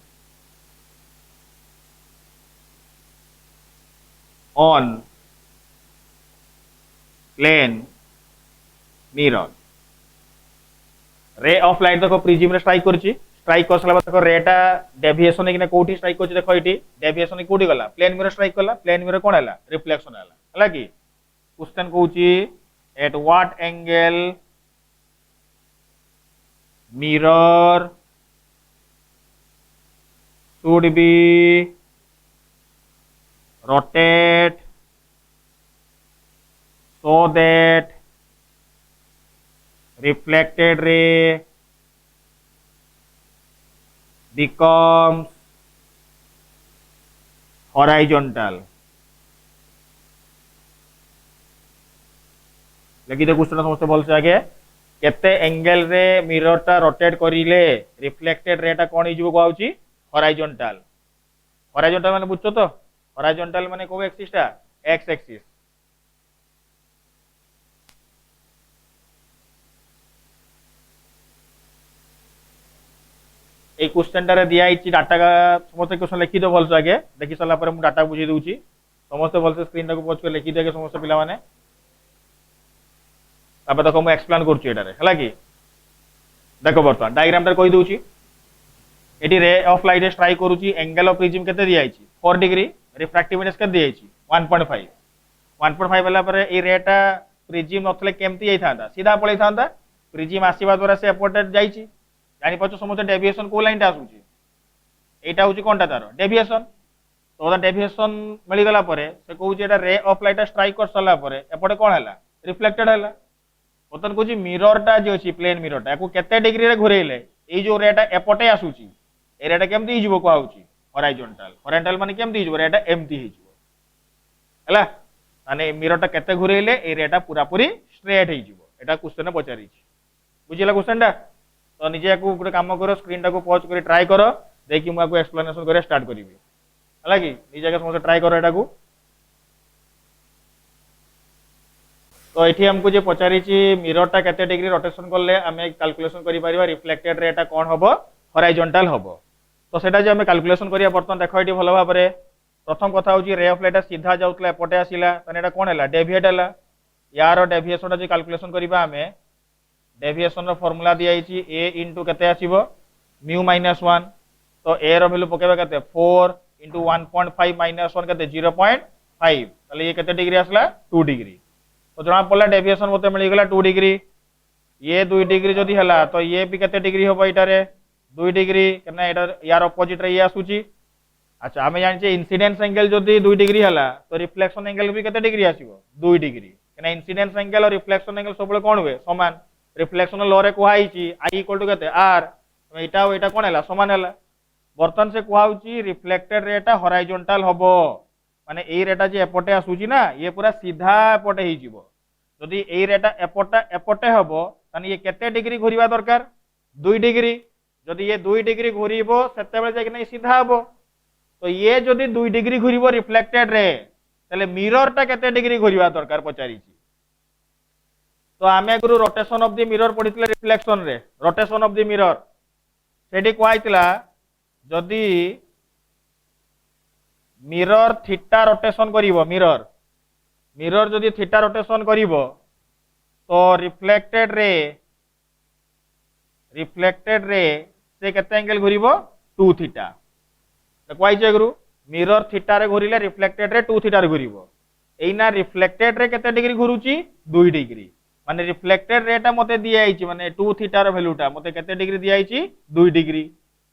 on plane mirror रे ऑफ लाइट देखो प्रिज्म रे स्ट्राइक करछि स्ट्राइक कर सला देखो रेटा डेविएशन किने कोठी स्ट्राइक करछि देखो इटी डेविएशन कोठी गला प्लेन मिरर स्ट्राइक करला प्लेन मिरर कोन हला रिफ्लेक्शन हला हला कि क्वेश्चन कहउछि at what angle mirror should be rotate so that reflected ray becomes horizontal लगी तो क्वेश्चन समझते भल से आगे केते एंगल रे मिरर टा रोटेट करिले रिफ्लेक्टेड रे टा कोन हिजबो कहउची हॉरिजॉन्टल हॉरिजॉन्टल माने बुझछो तो हॉरिजॉन्टल माने को एक्सिस टा एक्स एक्सिस ए क्वेश्चन टा रे दिया आइची डाटा का समस्त क्वेश्चन लिखि दो भल से आगे देखि सला पर मु डाटा बुझी दोउची समस्त भल से स्क्रीन टा को पहुंच के लिखि देके समस्त पिला माने अब देखो मु एक्सप्लेन करछु एटारे हला कि देखो बर्तमान डायग्राम टा कहि दोउची एटी रे ऑफ लाइट स्ट्राइक करूची एंगल ऑफ प्रिज्म केते दिया आइची 4 डिग्री रिफ्रैक्टिव इंडेक्स केते दिया आइची 1.5 वाला पर ए रेटा प्रिज्म नथले केमती जाई थांदा सीधा पळै थांदा प्रिज्म आसीबा द्वारा से एपोर्ट जाईची जानि पछ समस्त डेविएशन को लाइन टा आसुची एटा होची कोनटा तार डेविएशन तो दा डेविएशन मिली गला परे से कहूची एटा रे ऑफ लाइट स्ट्राइक कर सला परे एपोर्ट कोन हला रिफ्लेक्टेड हला बतन कहूची मिरर टा जे अछि प्लेन मिरर टा को केते डिग्री रे घुरेइले ए जो रेटा एपोर्टे आसुची ए रेटा केमती हिजबो को आउची हॉरिजॉन्टल हॉरिजॉन्टल माने केमती हिजबो रेटा एमती हिजबो हला माने मिरर टा केते घुरेइले ए रेटा पूरा पूरी स्ट्रेट हिजबो एटा क्वेश्चन पचारिछि बुझिला क्वेश्चन टा तो निजे या गोटे काम कर स्क्रीन टाक पॉज कर ट्राए कर देखिए मुझे एक्सप्लेनेशन कर स्टार्ट करी है कि निजे समस्त ट्राए कर एटा को। तो ये हमको जो पचारि मिररटा केते डिग्री रोटेशन कले आम कैलकुलेशन कर रिफ्लेक्टेड रे कौन हम हॉरिजॉन्टल हम। तो सेटा जो आम कैलकुलेशन करिया बर्तमान देख ये भल भाव में प्रथम कथा हूँ रे ऑफ लाइट सीधा जाऊला एपटे आसला तो कौन है डेविएट है यार डेविएशन जो कैलकुलेशन करवा आम डेविएशन फॉर्मूला दिखाई ए इंटू के आसो म्यू माइनस 1 तो ए रैल्यू पकेबा के 4 इंटू 1.5 माइनस 1 के 0.5 ये के डिग्री आसला 2 डिग्री। तो जना पड़ा डेविएशन मत मिलगला 2 डिग्री ये 2 डिग्री जदि है तो ये भी के डिग्री हम ये 2 डिग्री क्या यार अपोजिट रे ये आसूची। अच्छा आम जाने इनसीडेंस एंगल जदि 2 डिग्री है तो रिफ्लेक्शन एंगल भी के डिग्री आसो 2 डिग्री क्या इनसीडेंस एंगल और रिफ्लेक्शन एंगल सब कौन हुए सामान रिफ्लेक्शन लॉ रे कहुई आई इक्वल टू के आर यहाँ यहाँ कौन है सामान है बर्तमान से कहुची रिफ्लेक्टेड रेटा हॉरिजॉन्टल हम माने ए रेटा जे एपटे आसूची ना ये पूरा सीधा एपटे हो जदि ए रेटा एपटे हम ताने ये केते डिग्री घूरिबा दरकार 2 डिग्री जदि ये 2 डिग्री घूरिबो सेते बेले जाय कि सीधा हम तो ये जदि 2 डिग्री घूरिबो रिफ्लेक्टेड रे ताले मिररटा केते डिग्री घूरिबा दरकार पचारी। तो आम आगु रोटेशन ऑफ द मिरर पढ़ी रिफ्लेक्शन रे रोटेशन ऑफ द मिरर सेठी कहला जदि मिरर थीटा रोटेशन करिवो मिरर मिरर जदि थीटा रोटेशन करिवो तो रिफ्लेक्टेड रे से केते एंगल घुरिबो 2 थीटा तो कहै गुरु मिरर थीटा रे घुरिले रिफ्लेक्टेड रे 2 थीटा रे घुरिबो एइना रिफ्लेक्टेड रे केते डिग्री घुरुची 2 डिग्री माने रिफ्लेक्टेड रेटा मते दिया आइची माने 2 थीटा रो वैल्यूटा मते केते डिग्री दिया आइची 2 डिग्री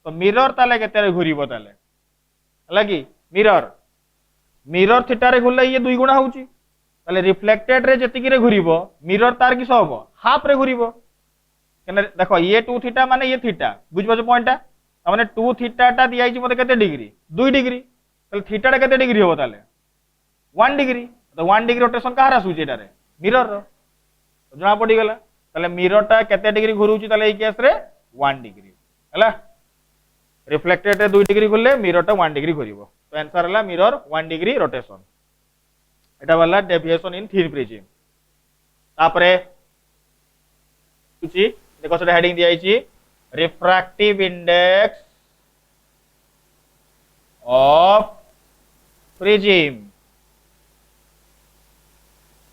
तो मिरर ताले केते रे घुरिबो ताले हला कि मिरर थीटा रे घुरले ये 2 गुणा होउची ताले रिफ्लेक्टेड रे जति रे घुरिबो मिरर तार कि सब हाफ रे घुरिबो केने देखो ये 2 थीटा माने ये थीटा बुझबो पॉइंटटा माने 2 थीटा टा दिया आइची मते केते डिग्री 2 डिग्री ताले थीटा टा केते डिग्री हो ताले 1 डिग्री तो 1 डिग्री रोटेशन कहार आसुची एटारे मिरर रो जना पड़ी गला ताले मिररटा केते डिग्री घुरुची ताले ए केस रे 1 डिग्री हला रिफ्लेक्टेड रे 2 डिग्री घुरले मिररटा 1 डिग्री घुरिबो तो आंसर हला मिरर 1 डिग्री रोटेशन एटा वाला डेविएशन इन थिन प्रिज्म। तापरे कुची देखो सेटा हेडिंग दिया आइची refractive index of prism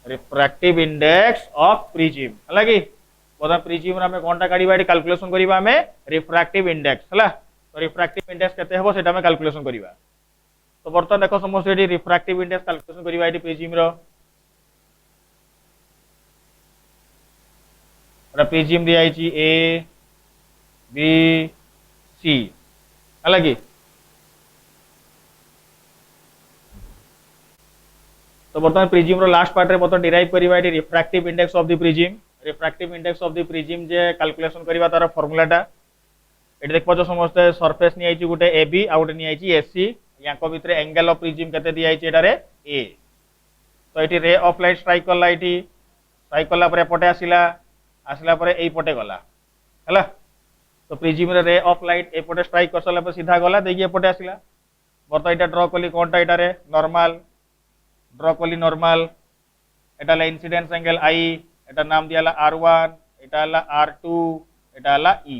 refractive index of prism हला कि बोधा प्रिज्म रे हमें कोनटा काढीबा एटी कैलकुलेशन करिबा हमें रिफ्रैक्टिव इंडेक्स हला तो रिफ्रैक्टिव इंडेक्स केते हेबो सेटा हमें कैलकुलेशन करिबा। तो बर्तमान देखो समस्त एटी रिफ्रैक्टिव इंडेक्स कैलकुलेशन करिबा एटी प्रिज्म रो रा प्रिज्म दिया आइची ए बी सी हला कि तो बर्तमान प्रिज्म रो लास्ट पार्ट रे बर्तमान डिराइव करिबा eighty refractive index of the prism J calculation करिबा तार फार्मूलाटा एटी देख पाछो समस्त सरफेस नि आइची गुटे एबी आ गुटे नि आइची एससी याको भितरे एंगल ऑफ प्रिज्म केते दि आइची एटारे ए तो eighty ray of light strike करला एटी स्ट्राइक करला परे पटे आसिला परे एई पटे गला हला तो प्रिज्म रे ऑफ लाइट ए पटे स्ट्राइक करसला परे सीधा गला देगी ए पटे आसिला बर्तमान एटा ड्रॉ कली कोनटा एटारे नॉर्मल ड्रॉ कली नॉर्मल एटा ला इंसिडेंस एंगल आई एटा नाम दियाला R1 एटा ला R2 एटा ला E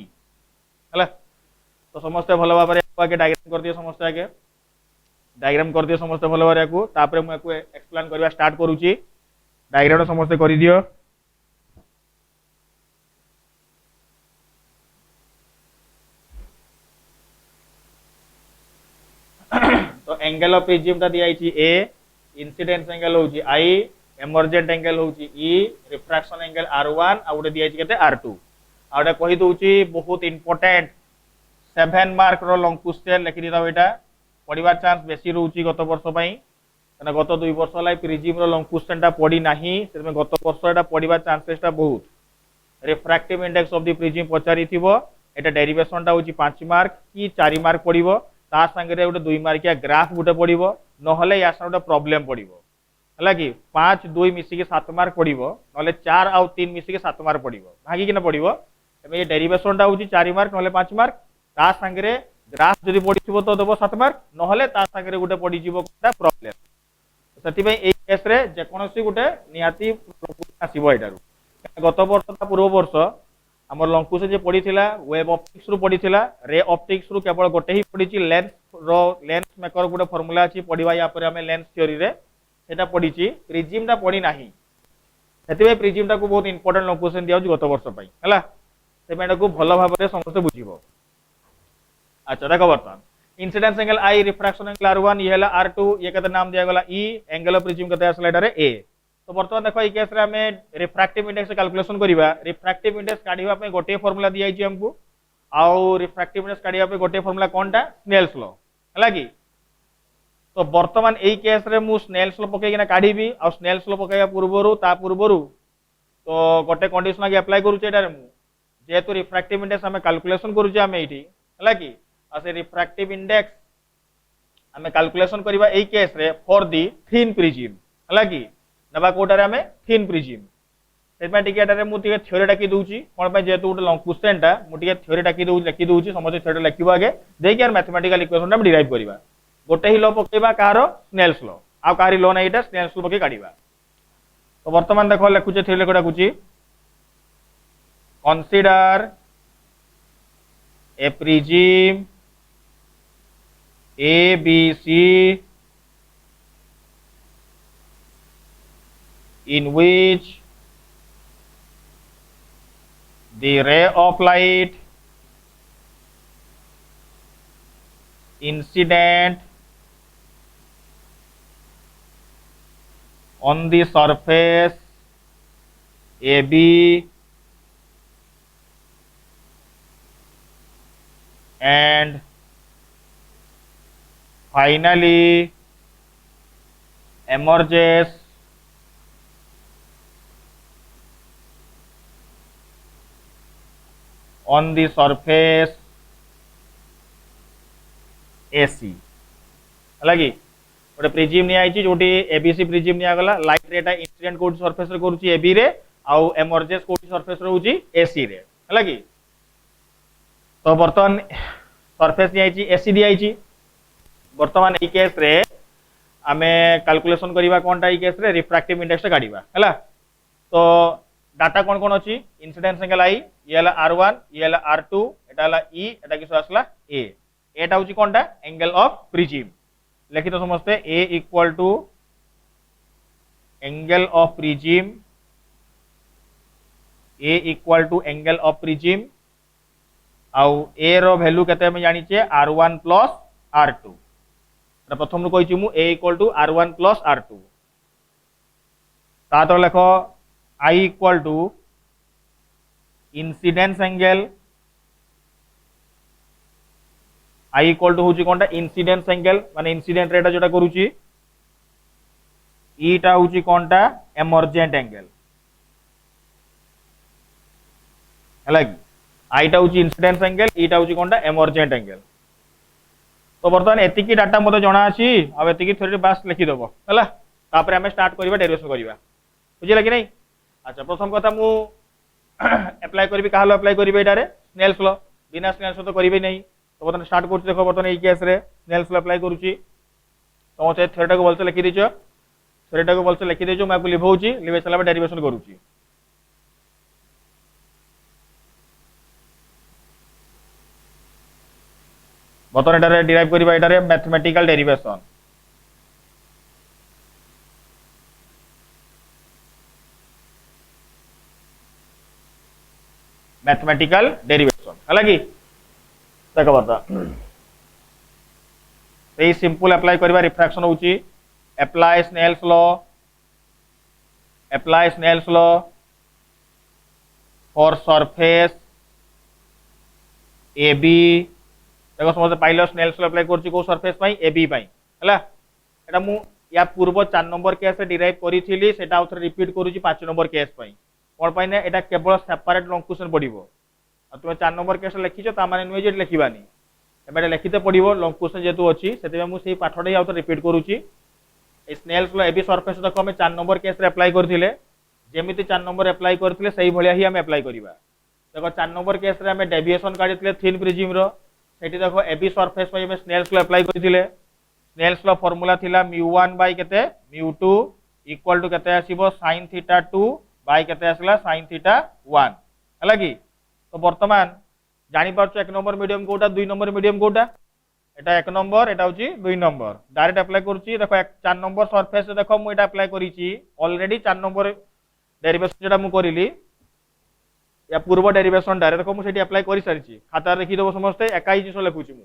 हला तो समस्त भलो भाबरे आगे डायग्राम कर दियो समस्त आगे डायग्राम कर दियो समस्त भलो भाबरे को तापरे मु एको एक्सप्लेन करबा स्टार्ट करूची डायग्राम समस्त करि दियो। तो एंगल ऑफ प्रिज्म ता दिया आइची A इंसिडेंस एंगल होची I एमर्जेंट एंगल होची E रिफ्रैक्शन एंगल R1 आ उडे दिया आइची केते R2 आ उडे कहि दोची बहुत इंपोर्टेंट 7 मार्क रो लॉन्ग क्वेश्चन लिखि दिता बेटा पढिबार चांस बेसी रहउची गत वर्ष पई कना गत 2 वर्ष लाई प्रिज्म रो लॉन्ग क्वेश्चन टा पढी नाही सेमे गत वर्ष एटा पढिबार चांसेस टा बहुत refractive index of the prism पचारि थिबो एटा डेरिवेशन टा होची 5 मार्क की 4 मार्क पढिबो ता संगे रे उडे 2 मार्किया ग्राफ गुटे पढिबो नहले या सडा प्रॉब्लम पढिबो हला कि 5 2 मिसी के 7 मार्क पढिबो नहले 4 आउ 3 मिसी के 7 मार्क पढिबो भागी कि न पढिबो एबे ये डेरिवेशनटा होची 4 मार्क नहले 5 मार्क ता संगे ग्राफ जदि पडिथिबो तो देबो 7 मार्क नहले ता संगे गुटे पडिजिबो कोटा प्रॉब्लम सेति पे ए केस रे जे कोनोसी गुटे नियाती आसीबो एटारु गत वर्ष ता पूर्व वर्ष हमर लंकुश जे पडिथिला वेब ऑप्टिक्स रु पडिथिला रे ऑप्टिक्स रु केवल गोटे ही पडिची लेंस मेकर गुटे फार्मूला अछि पडिबा या पर हमें लेंस थ्योरी रे सेटा पडिची प्रिज्म ता पडी नाही सेति पे प्रिज्म ता को बहुत इंपोर्टेंट लंकुशन दिया गत वर्ष पई हला सेमेटा को भलो भाबरे समस्त बुझिबो अच्छा देखो बर्तमान इंसिडेंस एंगल आई रिफ्रैक्शन एंगल r1 ये हला r2 ये कते नाम दिया गला e एंगल ऑफ प्रिज्म कते आसला एटारे a तो बर्तमान देखो ई केस रे हमें रिफ्रैक्टिव इंडेक्स कैलकुलेशन करिवा रिफ्रैक्टिव इंडेक्स काढिबा पे गोटे फार्मूला दिया छि हमको आउ रिफ्रैक्टिव इंडेक्स काढिबा पे गोटे फार्मूला कोनटा स्नेल्स लॉ हला की तो बर्तमान एई केस रे मु स्नेल्स लॉ पके किना काढिबी आ स्नेल्स लॉ पकेया पूर्वरु तो गोटे कंडीशन आगे अप्लाई करू एटारे मु जेतु रिफ्रैक्टिव इंडेक्स हमें कैलकुलेशन करू जे हमें एठी हला की आ से रिफ्रैक्टिव इंडेक्स हमें कैलकुलेशन करिबा एई केस रे फॉर दी थिन प्रिज्म हला की नबा कोटारे हमें थिन प्रिज्म सेटमा टिके एटारे मु टिके थ्योरी डाकी दूची कोन पे जेतु उड लॉन्ग क्वेश्चन टा मु टिके थ्योरी डाकी दउ लिखि दूची समझ थ्योरी लिखिबो आगे देकी यार मैथमेटिकल इक्वेशन हम डिराइव करिबा गोटे ही लॉ पकेबा कारो स्नेल्स लॉ आ कारी लॉ नै एटा स्नेल्स लॉ पके काढिबा तो वर्तमान देखो लिखुचे थ्योरी लेखा डाकुची consider a prism ABC in which the ray of light incident on the surface AB and finally emerges on the surface AC हलागी गोटे प्रिज्म नि आइची जोटी एबीसी प्रिज्म निया गला लाइट रेटा इंसिडेंट कोड सरफेस रे करूची एबी रे आउ एमर्जेस कोड सरफेस रे होची एसी रे हलागी तो बर्तमान सरफेस नि आइची एसी दि आइची बर्तमान ई केस रे आमे कैलकुलेशन करिबा कोनटा ई केस रे रिफ्रैक्टिव इंडेक्स काढिबा हला तो डाटा कोन कोन अछि इंसिडेंस एंगल आई ये हला r1 ये हला r2 एटा हला e एटा किस आसला a एटा होची कोनटा एंगल ऑफ प्रिज्म लिखि तो समझते a equal to angle of prism a equal to angle of prism आउ a रो वैल्यू केते हम जानि छे r1 प्लस r2 प्रथम नु कहि मु a equal to r1 plus r2 ता तो लिखो I equal to incidence angle I equal to होची कोनटा इंसिडेंस एंगल माने इंसिडेंट रेटा जोटा करूची ई टा होची कोनटा एमर्जेंट एंगल हला की I टा होची इंसिडेंस एंगल ई टा होची कोनटा एमर्जेंट एंगल तो बर्तमान एतिकी डाटा मते जणा अछि अब एतिकी थोड़ी बास लिखि दबो हला तापर हमें स्टार्ट करिबा डेरिवेशन करिबा बुझिला कि नहीं अच्छा प्रथम कथा मु अप्लाई करबी काहलो अप्लाई करबी एटारे स्नेल्स लॉ बिना स्नेल्स लॉ तो करबी नहीं तो बर्तमान स्टार्ट करछु देखो बर्तमान ई केस रे स्नेल्स लॉ अप्लाई करूची तो से थ्योरी को बोलते लिखि दिछो थ्योरी को बोलते लिखि दिछो मैं को लिखौची लिखे चला डेरिवेशन करूची बर्तमान एटारे डिराइव करबा एटारे मैथमेटिकल डेरिवेशन मैथमेटिकल डेरिवेशन हालांकि देखो बता ये सिंपल अप्लाई करबा रिफ्रैक्शन होची apply Snell's law for surface AB देखो समझ पाइलो स्नेल्स लॉ अप्लाई करची को सरफेस पई AB पई हला एटा मु या पूर्व 4 नंबर केस रे डिराइव करिथिली सेटा आउथरे रिपीट करूची 5 नंबर केस पई कोन पई ने एटा केवल सेपरेट लॉन्ग क्वेश्चन पडिबो आ तुम 4 नंबर केस लिखिछो ता माने नुए जे लिखिबानी एबे लिखिते पडिबो लॉन्ग क्वेश्चन जेतु अछि सेते मु सेही पाठडे आउथरे रिपीट करूची ए स्नेल्स लॉ AB सरफेस तक हम 4 नंबर केस रे अप्लाई करथिले जेमिति 4 नंबर अप्लाई करथिले सही भलिया ही हम अप्लाई करिबा देखो 4 नंबर केस रे हमें डेविएशन काढितले थिन प्रिज्म रो सेठी देखो एबी सरफेस पे हमें स्नेल्स लॉ अप्लाई करथिले स्नेल्स लॉ फार्मूला थिला μ1 बाय केते μ2 इक्वल टू केते आसीबो sin थीटा 2 बाय केते आसला sin थीटा 1 हला की तो वर्तमान जानि पारछो 1 नंबर मीडियम कोटा 2 नंबर मीडियम कोटा एटा 1 नंबर एटा होची 2 नंबर डायरेक्ट अप्लाई करूची देखो 4 नंबर सरफेस रे देखो मु एटा अप्लाई करिची ऑलरेडी 4 नंबर डेरिवेशन जेटा मु करिली या पूर्व डेरिवेशन डायरेक्ट देखो मु सेठी अप्लाई करि सारिची खाता देखि देबो समस्त एकाई जिंस लिखुची मु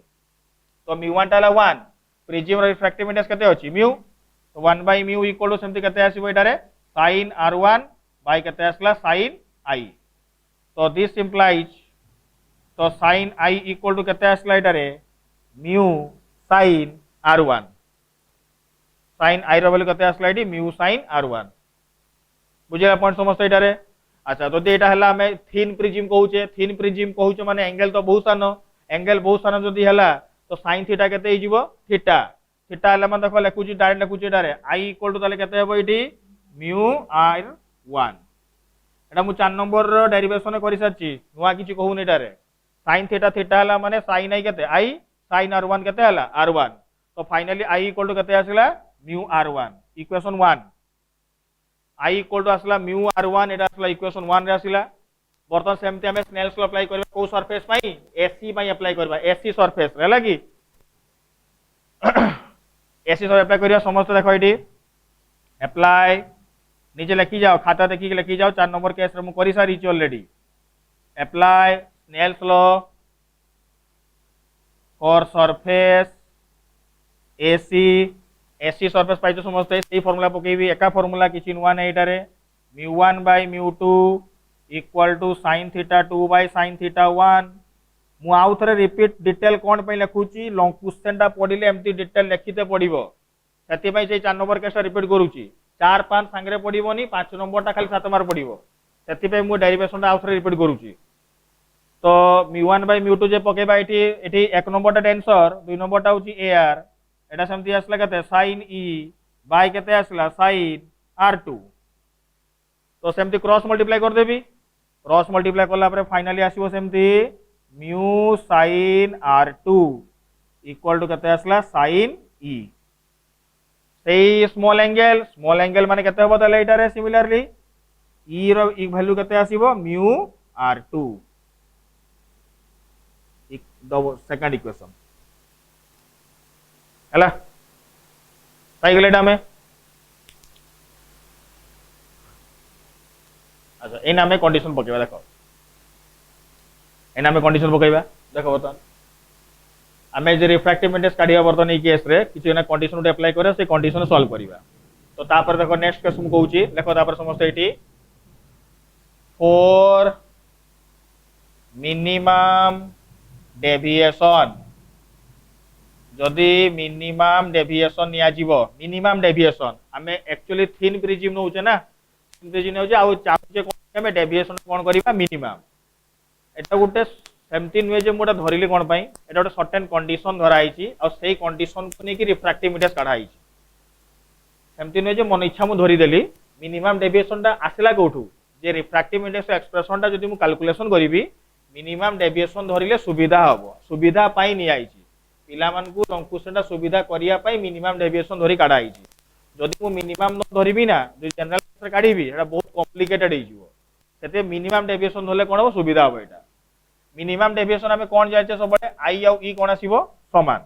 तो μ1 टाला 1 प्रिज्म रिफ्रैक्टिव इंडेक्स केते अछि म्यू तो 1 बाय म्यू इक्वल टू सेमति केते आसीबो एटारे sin r1 बाय केते आसला sin i तो दिस इंप्लाइज तो sin i इक्वल टू केते आसला एटारे mu sin r1 sin i रो वैल्यू केते आसला एटी म्यू sin r1 बुझिला पॉइंट समस्त एटारे अच्छा तो एटा हला हमें थिन प्रिज्म कहूचे माने एंगल तो बहुत सान जदी हला तो sin थीटा केते ही जीवो थीटा थीटा हला माने देखो लिखुची डायरेक्ट लिखुची एटारे i इक्वल टू ताले केते हेबो एटी म्यू r1 एटा मु 4 नंबर रो डेरिवेशन करि साची नुवा किछि कहून एटारे sin थीटा थीटा हला माने sin i केते i sin r1 केते हला r1 तो फाइनली i इक्वल टू केते आसला mu r1 equation 1 i equal to आसला म्यू r1 एटा आसला इक्वेशन 1 रे आसिला बर्तन सेमते हमें स्नेल्स लॉ अप्लाई करबा को सरफेस पई एसी पई अप्लाई करबा एसी सरफेस रे लागी एसी सरफेस अप्लाई करिया समस्त देखो एटी अप्लाई नीचे लिखि जाओ खाता देखि के लिखि जाओ 4 नंबर केस रे मु करि सारी छि already apply Snell's law for surface AC AC surface पाइतो समस्त सेही फार्मूला पकेबी एका फार्मूला किछि नुवा नै एटारे μ1 by μ2 equal to sin theta 2 by sin theta 1 मु आउ थरे रिपीट डिटेल कोन पई लिखुची लॉन्ग क्वेश्चन टा पढिले एम्ति डिटेल लिखिते पडिबो सेति पई से 4 नंबर केस रिपीट करूची 4 5 संगरे पडिबोनी 5 नंबर टा खाली 7 मार पडिबो सेति पई मु डेरिवेशन टा आउ थरे रिपीट करूची तो μ1 बाय μ2 जे पकेबा एठी 1 नंबर टा आंसर 2 नंबर टा होची ar एटा सेमति आसला केते sin e बाय केते आसला sin r2 तो सेमति क्रॉस मल्टीप्लाई कर देबी क्रॉस मल्टीप्लाई करला परे फाइनली आसीबो सेमति mu sin r2 equal to केते आसला sin e सेही स्मॉल एंगल माने केते होबो तले एटारे सिमिलरली e रो ई वैल्यू केते आसीबो म्यू r2 सेकंड इक्वेशन हला सही गलेटा में अच्छा एना में कंडीशन पकेबा देखो एना में कंडीशन पकेबा देखो बर्तन आमे जे रिफ्रैक्टिव इंडेक्स काढिया बर्तन ई केस रे किछि ना कंडीशन उडे अप्लाई करे से कंडीशन सॉल्व करिबा तो तापर देखो नेक्स्ट केस मु कहूची देखो तापर समस्त एटी फॉर मिनिमम डेविएशन जदि मिनिमम डेविएशन निया जीवो मिनिमम डेविएशन हमें एक्चुअली थिन प्रिज्म नउचे ना थिन प्रिज्म नउचे आ चाहुचे कोन हमें डेविएशन कोन करिबा मिनिमम एटा गुटे सेमति नुए जे मोटा धरिले कोन पई एटा गुटे सर्टेन कंडीशन धरा आइची आ सेही कंडीशन को नेकी रिफ्रैक्टिव इंडेक्स काढा आइची सेमति नुए जे मन इच्छा मु धरि देली मिनिमम डेविएशन टा आसिला कोठू जे रिफ्रैक्टिव इंडेक्स एक्सप्रेशन टा जदि मु कैलकुलेशन करिवि मिनिमम डेविएशन धरिले सुविधा हबो सुविधा पाई नि आइची पिला मान को लंकुशनटा सुविधा करिया पाई मिनिमम डेविएशन धरि काढा आइची जदि मु मिनिमम न धरिबि ना जे जनरल से काढिबि एटा बहुत कॉम्प्लिकेटेड हे जिवो सेते मिनिमम डेविएशन धरले कोन हो सुविधा हो एटा मिनिमम डेविएशन हमें कोन जायचे सबले i आउ e कोन आसीबो समान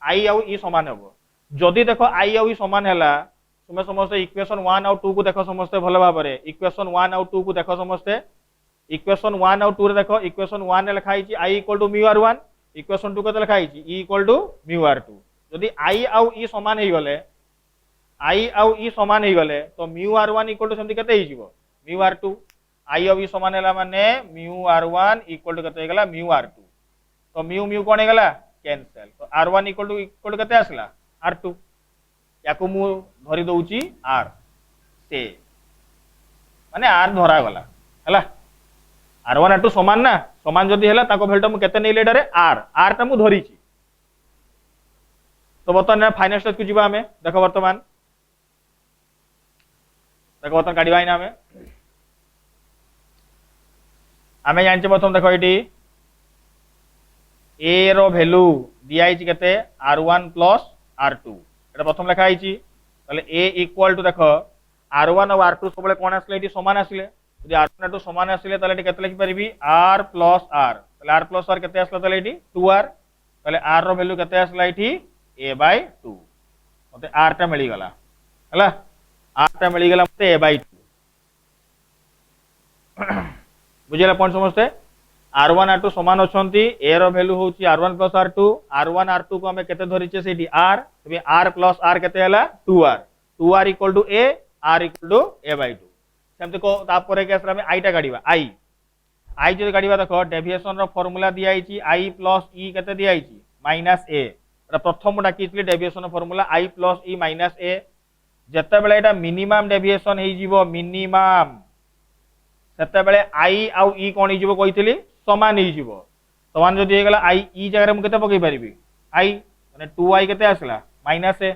i आउ e समान हबो जदि देखो i आउ e समान हला तुमे समस्त इक्वेशन 1 आउ 2 को देखो समस्त भलो भाबरे इक्वेशन 1 आउ 2 को देखो समस्त इक्वेशन 1 आउ 2 रे देखो इक्वेशन 1 रे लिखा आइची i equal to mu r1 equation 2 को लिखा आइची e equal to mu r2 जदि i आउ e समान हे गले i आउ e समान हे गले तो म्यू r1 इक्वल टू सेमति केते हे जिवो म्यू r2 i आउ e समान हैला माने म्यू r1 इक्वल टू केते हे गला म्यू r2 तो म्यू म्यू कोन हे गला कैंसिल तो r1 इक्वल टू केते आसला r2 याको मु धरि दउची r से माने r धरा गला हला r1 r2 समान ना समान जदि हैला ताको वैल्यू मु केते नै लेडा रे r ता मु धरि छी तो बर्तमान फाइनल स्टेज को जीवा हमें देखो बर्तमान काढिबा इना हमें आम जाने प्रथम देख ये ए रो भैल्यू दिखाई के R1 प्लस R2 ये प्रथम लिखाई ए इक्वाल टू देख R1 और R2 सब कौन आसले सामान आसले यदि R1 R2 सामान आसले केते लिखिपारि R plus R R plus R केते आसला ये 2R R रो भैल्यू केते आसला ये A/2 मते R टा मिल गला हला R टा मिल गला मते A/2 बुझेला पॉइंट समझते R1 R2 समान अछंती A रो वैल्यू होची R1 plus R2 R1 R2 को हमें केते धरिचे सेठी R तबे R प्लस R केते हला 2R 2R equal to A R equal to A/2 सेमते को तापर के असला में I टा गाडीबा I जो गाडीबा देखो डेविएशन रो फार्मूला दिया आइची I प्लस E केते दिया आइची माइनस A एटा प्रथम डाकितली डेविएशन रो formula I plus E minus A जत्ते बेले एटा मिनिमम डेविएशन हे जीवो मिनिमम सेते बेले I आउ E कोन हे जीवो कहितली समान ही जीवो समान जदि हे गला I E जगह मु केते पकई परिबी I माने 2I केते आसला माइनस A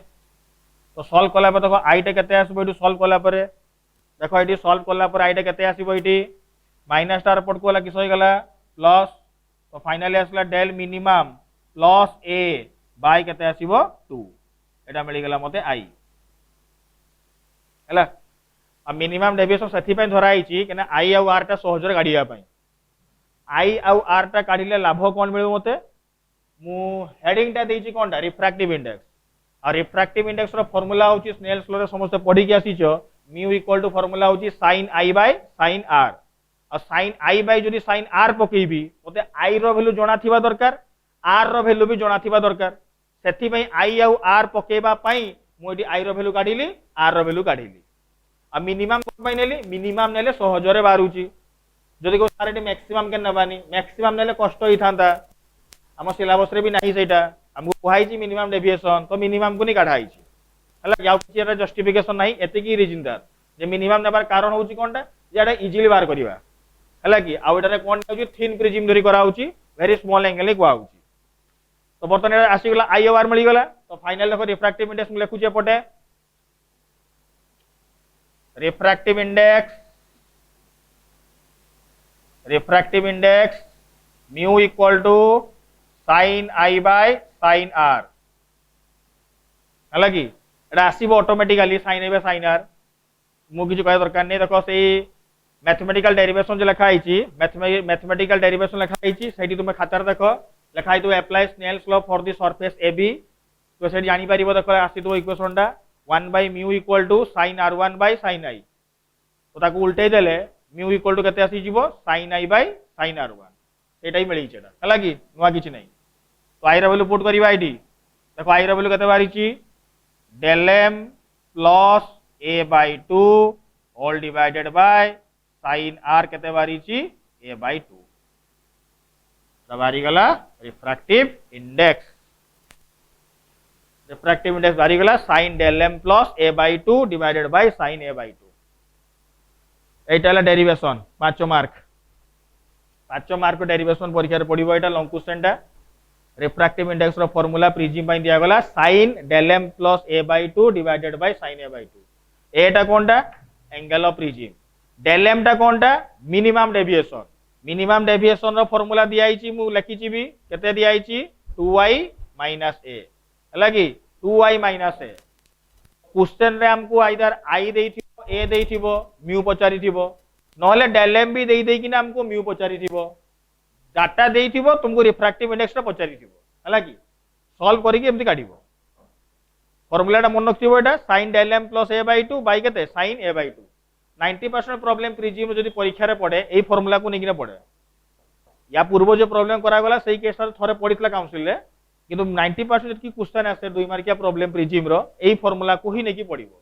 तो सॉल्व कला पर देखो I टे केते आसबो एटू सॉल्व कला पर देखो एटी सॉल्व कला पर I टे केते आसीबो एटी माइनस स्टार रिपोर्ट को किस हो गला प्लस तो फाइनली आसला del minimum plus A by केते आसीबो 2 एटा मिल गला मते I हला आ मिनिमम डेविएशन सेथि पय धरा आइची केना I आउ R टा सहजरे गाडिया पय I आउ R टा काढिले लाभ कोन मिलबो मते मु हेडिंग टा देइची कोनटा रिफ्रैक्टिव इंडेक्स आ रिफ्रैक्टिव इंडेक्स रो फार्मूला होची स्नेल्स लॉ रे समस्त पढी के आसीचो म्यू इक्वल टू फार्मूला होची sin I by sin R आ sin I बाय जदी sin R पकेबी मते I रो वैल्यू जणा थिबा दरकार R रो वैल्यू भी जणा थिबा दरकार सेथि पय I आउ R पकेबा पई मु एडी I रो वैल्यू काढिली R रो वैल्यू काढिली आ मिनिमम कोन पय नेली मिनिमम नेले सहजरे बारुची जदि को सारे मैक्सिमम के नबानी मैक्सिमम नेले कष्ट ही थांता हम सिलेबस रे भी नाही सेटा हमको कोहाई छी मिनिमम डेविएशन तो मिनिमम को नहीं काढाई छी हला याउ किछि एटा जस्टिफिकेशन नाही एते की रीजन दार जे मिनिमम नेबार कारण होची कोनटा जे एटा इजीली बार करबा हला कि आ एटा कोन होची थिन प्रिज्म धरि करा होची वेरी स्मॉल एंगल ले कोआ होची तो बर्तन एटा आसी गला I और मिली गला तो फाइनल देखो रिफ्रैक्टिव इंडेक्स में लिखु जे पटे refractive index mu equal to sin I by sin R हला कि एटा आसीबो automatically sin I by sin R मु किछु कय दरकार नै देखो सेही मैथमेटिकल डेरिवेशन जे लिखा आइची मैथमेटिकल डेरिवेशन लिखा आइची सेठी तुमे खातार देखो लिखा आइ तो apply Snell's law for the surface AB तो सेठी जानि परिबो देखो आसी तो इक्वेशन टा 1 by mu equal to sin R1 by sin I तो ताको उल्टे देले म्यू इक्वल टू केते आसी जीवो sin I by sin R1 एटाई मिली छेडा हला कि नुवा किछि नै तो I रो वैल्यू पुट करिवा आइडी देखो I रो वैल्यू केते बारिची del m plus A/2 whole divided by sin R केते बारिची A/2 बारी गला रिफ्रैक्टिव इंडेक्स बारी गला sin del m plus A/2 divided by sin A/2 Etah derivation 5 mark derivation परीक्षा रे पडिबो एटा लॉन्ग क्वेश्चन टा रिफ्रैक्टिव इंडेक्स रो फार्मूला प्रिज्म पई दिया गला sin del m plus A/2 divided by sin A/2 एटा कोनटा angle of prism del m टा कोनटा मिनिमम डेविएशन रो फार्मूला दिया आइची मु लिखिची भी केते दिया आइची 2y - a हला कि 2y - a क्वेश्चन रे हमको आइदर I देइथिबो a देइथिबो म्यू पचारिथिबो नहले del m भी देइ किना हमको म्यू पचारिथिबो डाटा देइथिबो तुमको रिफ्रैक्टिव इंडेक्स रा पचारिथिबो हला कि सॉल्व करी के एमति काढिबो फार्मूला टा मन रखिबो एटा sin del m plus A/2 by केते sin A/2 90% प्रॉब्लम प्रिज्म जदी परीक्षा रे पड़े एई फार्मूला को नेकिना पड़े या पूर्व जो प्रॉब्लम करा गला सेही केस रे थरे पडितला काउंसिल रे किंतु 90% की क्वेश्चन आसे 2 मार्किया प्रॉब्लम प्रिज्म रो एई फार्मूला को ही नेकी पड़िबो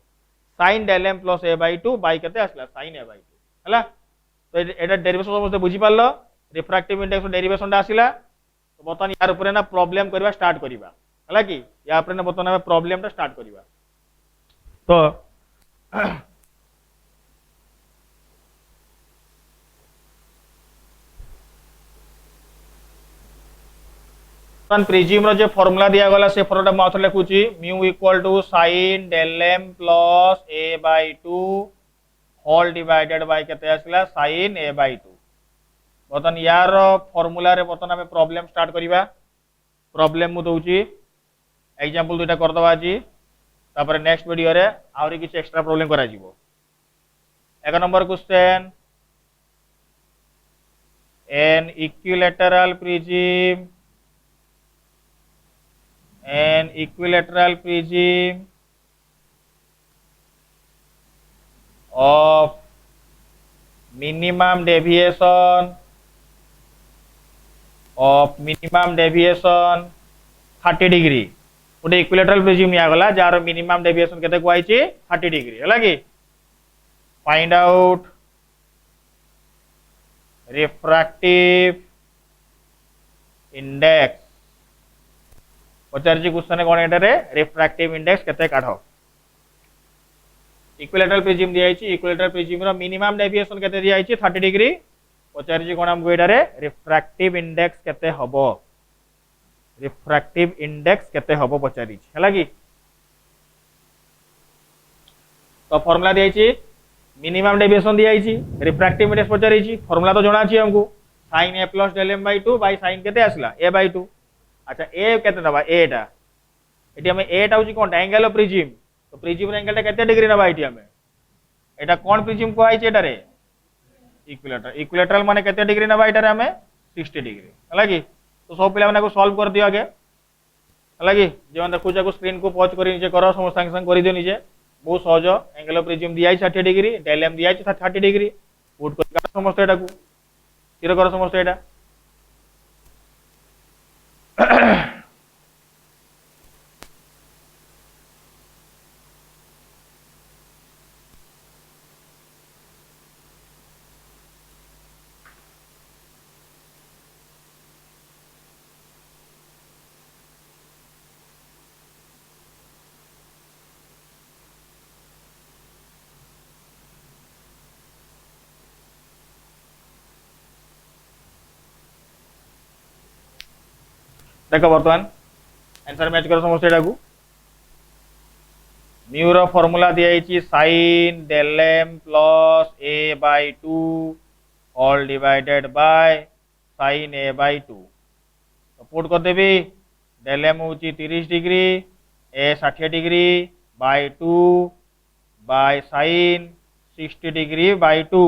sin del m plus A/2 by केते आसला sin A/2 हला तो एटा डेरिवेशन समझते बुझी पारलो रिफ्रैक्टिव इंडेक्स डेरिवेशन दा आसिला तो बतन यार ऊपर ना प्रॉब्लम करबा स्टार्ट करबा हला कि या ऊपर ना बतन प्रॉब्लम टा स्टार्ट करबा तो प्रिज्म रो जे फार्मूला दिया गला से फॉर्मूला माउथ लिखुची mu equal to sin del m plus A/2 whole divided by केते आसला sin A/2 बर्तन यार फॉर्मूला रे बर्तन आम प्रॉब्लम स्टार्ट करवा प्रॉब्लम मु दउची एग्जांपल दुटा कर दवा आज तापर नेक्स्ट वीडियो रे आउरी किछ एक्स्ट्रा प्रॉब्लम करा जीवो। एक number question an equilateral prism of minimum deviation 30 degree गोटे इक्विलेटरल प्रिज्म निगला जार मिनिमम डेविएशन केते कहै 30 डिग्री है कि फाइंड आउट रिफ्रैक्टिव इंडेक्स पचार क्वेश्चन कौन एटारे रिफ्रैक्टिव इंडेक्स केते काढ इक्विलेटरल प्रिज्म दिया इक्विलेटरल प्रिज्म रो मिनिमम डेविएशन केते दिया 30 डिग्री पचार कौन हमको एटारे रिफ्रैक्टिव इंडेक्स केते हबो रिफ्रैक्टिव इंडेक्स केते हबो पचारी है कि तो फार्मूला दिया मिनिमम डेविएशन दिया रिफ्रैक्टिव इंडेक्स पचारी फार्मूला तो जना हमको sin a plus del m by 2 by sin केते आसला a बाय 2 अच्छा a केते दबा a टा एटी हमें a टा होची कोन एंगल ऑफ प्रिज्म तो प्रिज्म रे एंगल टा केते डिग्री नबा एटी हमें एटा कोन प्रिज्म को आइछ एटा रे इक्विलेटरल माने केते डिग्री नबा एटा रे हमें 60 डिग्री हला कि तो सब पिला माने को सॉल्व कर दियो आगे हला कि जे देखु जाको स्क्रीन को पॉज करी नीचे करो समस्त संग संग करी दियो नीचे बहुत सहज एंगल ऑफ प्रिज्म दिया 60 डिग्री डेल m दिया 30 डिग्री पुट कर समस्त एटा को स्थिर कर समस्त एटा देखो बर्तमान आंसर मैच कर समस्त एटा को म्यू रो फार्मूला दिया sin del m plus a by 2 all divided by sin a by 2 तो पुट कर देबी del m होची 30 degree a 60 degree by 2 by sin 60 degree by 2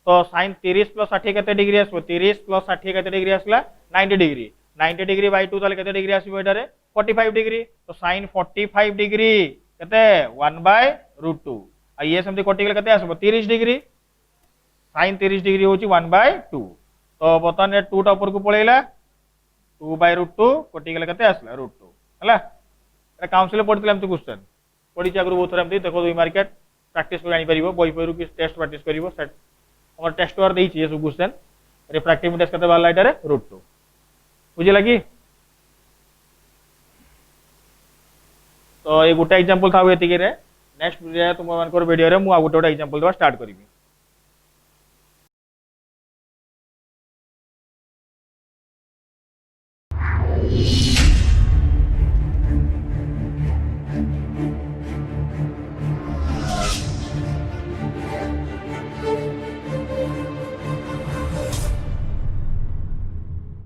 तो sin 30 प्लस 60 केते डिग्री आसबो 30 प्लस 60 केते डिग्री आसला 90 डिग्री 90 डिग्री बाय 2 ताले केते डिग्री आसीबो एटारे 45 डिग्री तो sin 45 डिग्री केते 1/√2 आ ये समथि कटि गेल केते आसीबो 30 डिग्री sin 30 डिग्री होची 1/2 तो बतन 2 टा ऊपर को पळेला 2/√2 कटि गेल केते आसला √2 हला एटा काउंसिल पढितले हमते क्वेश्चन पढि आगु बहुत थरा हमते देखो 2 मार्केट प्रैक्टिस को जानि परिबो बही पयरु कि टेस्ट प्रैक्टिस करिवो सेट हमर टेस्ट वर देछि ये सब क्वेश्चन रिफ्रैक्टिव इंडेक्स केते बाला एटारे √2 बुझे लगी तो ये गोटे एग्जांपल था एतिके रे नेक्स्ट वीडियो तुम मान वीडियो रे मु आ गोटे एग्जांपल देवा स्टार्ट करिवि।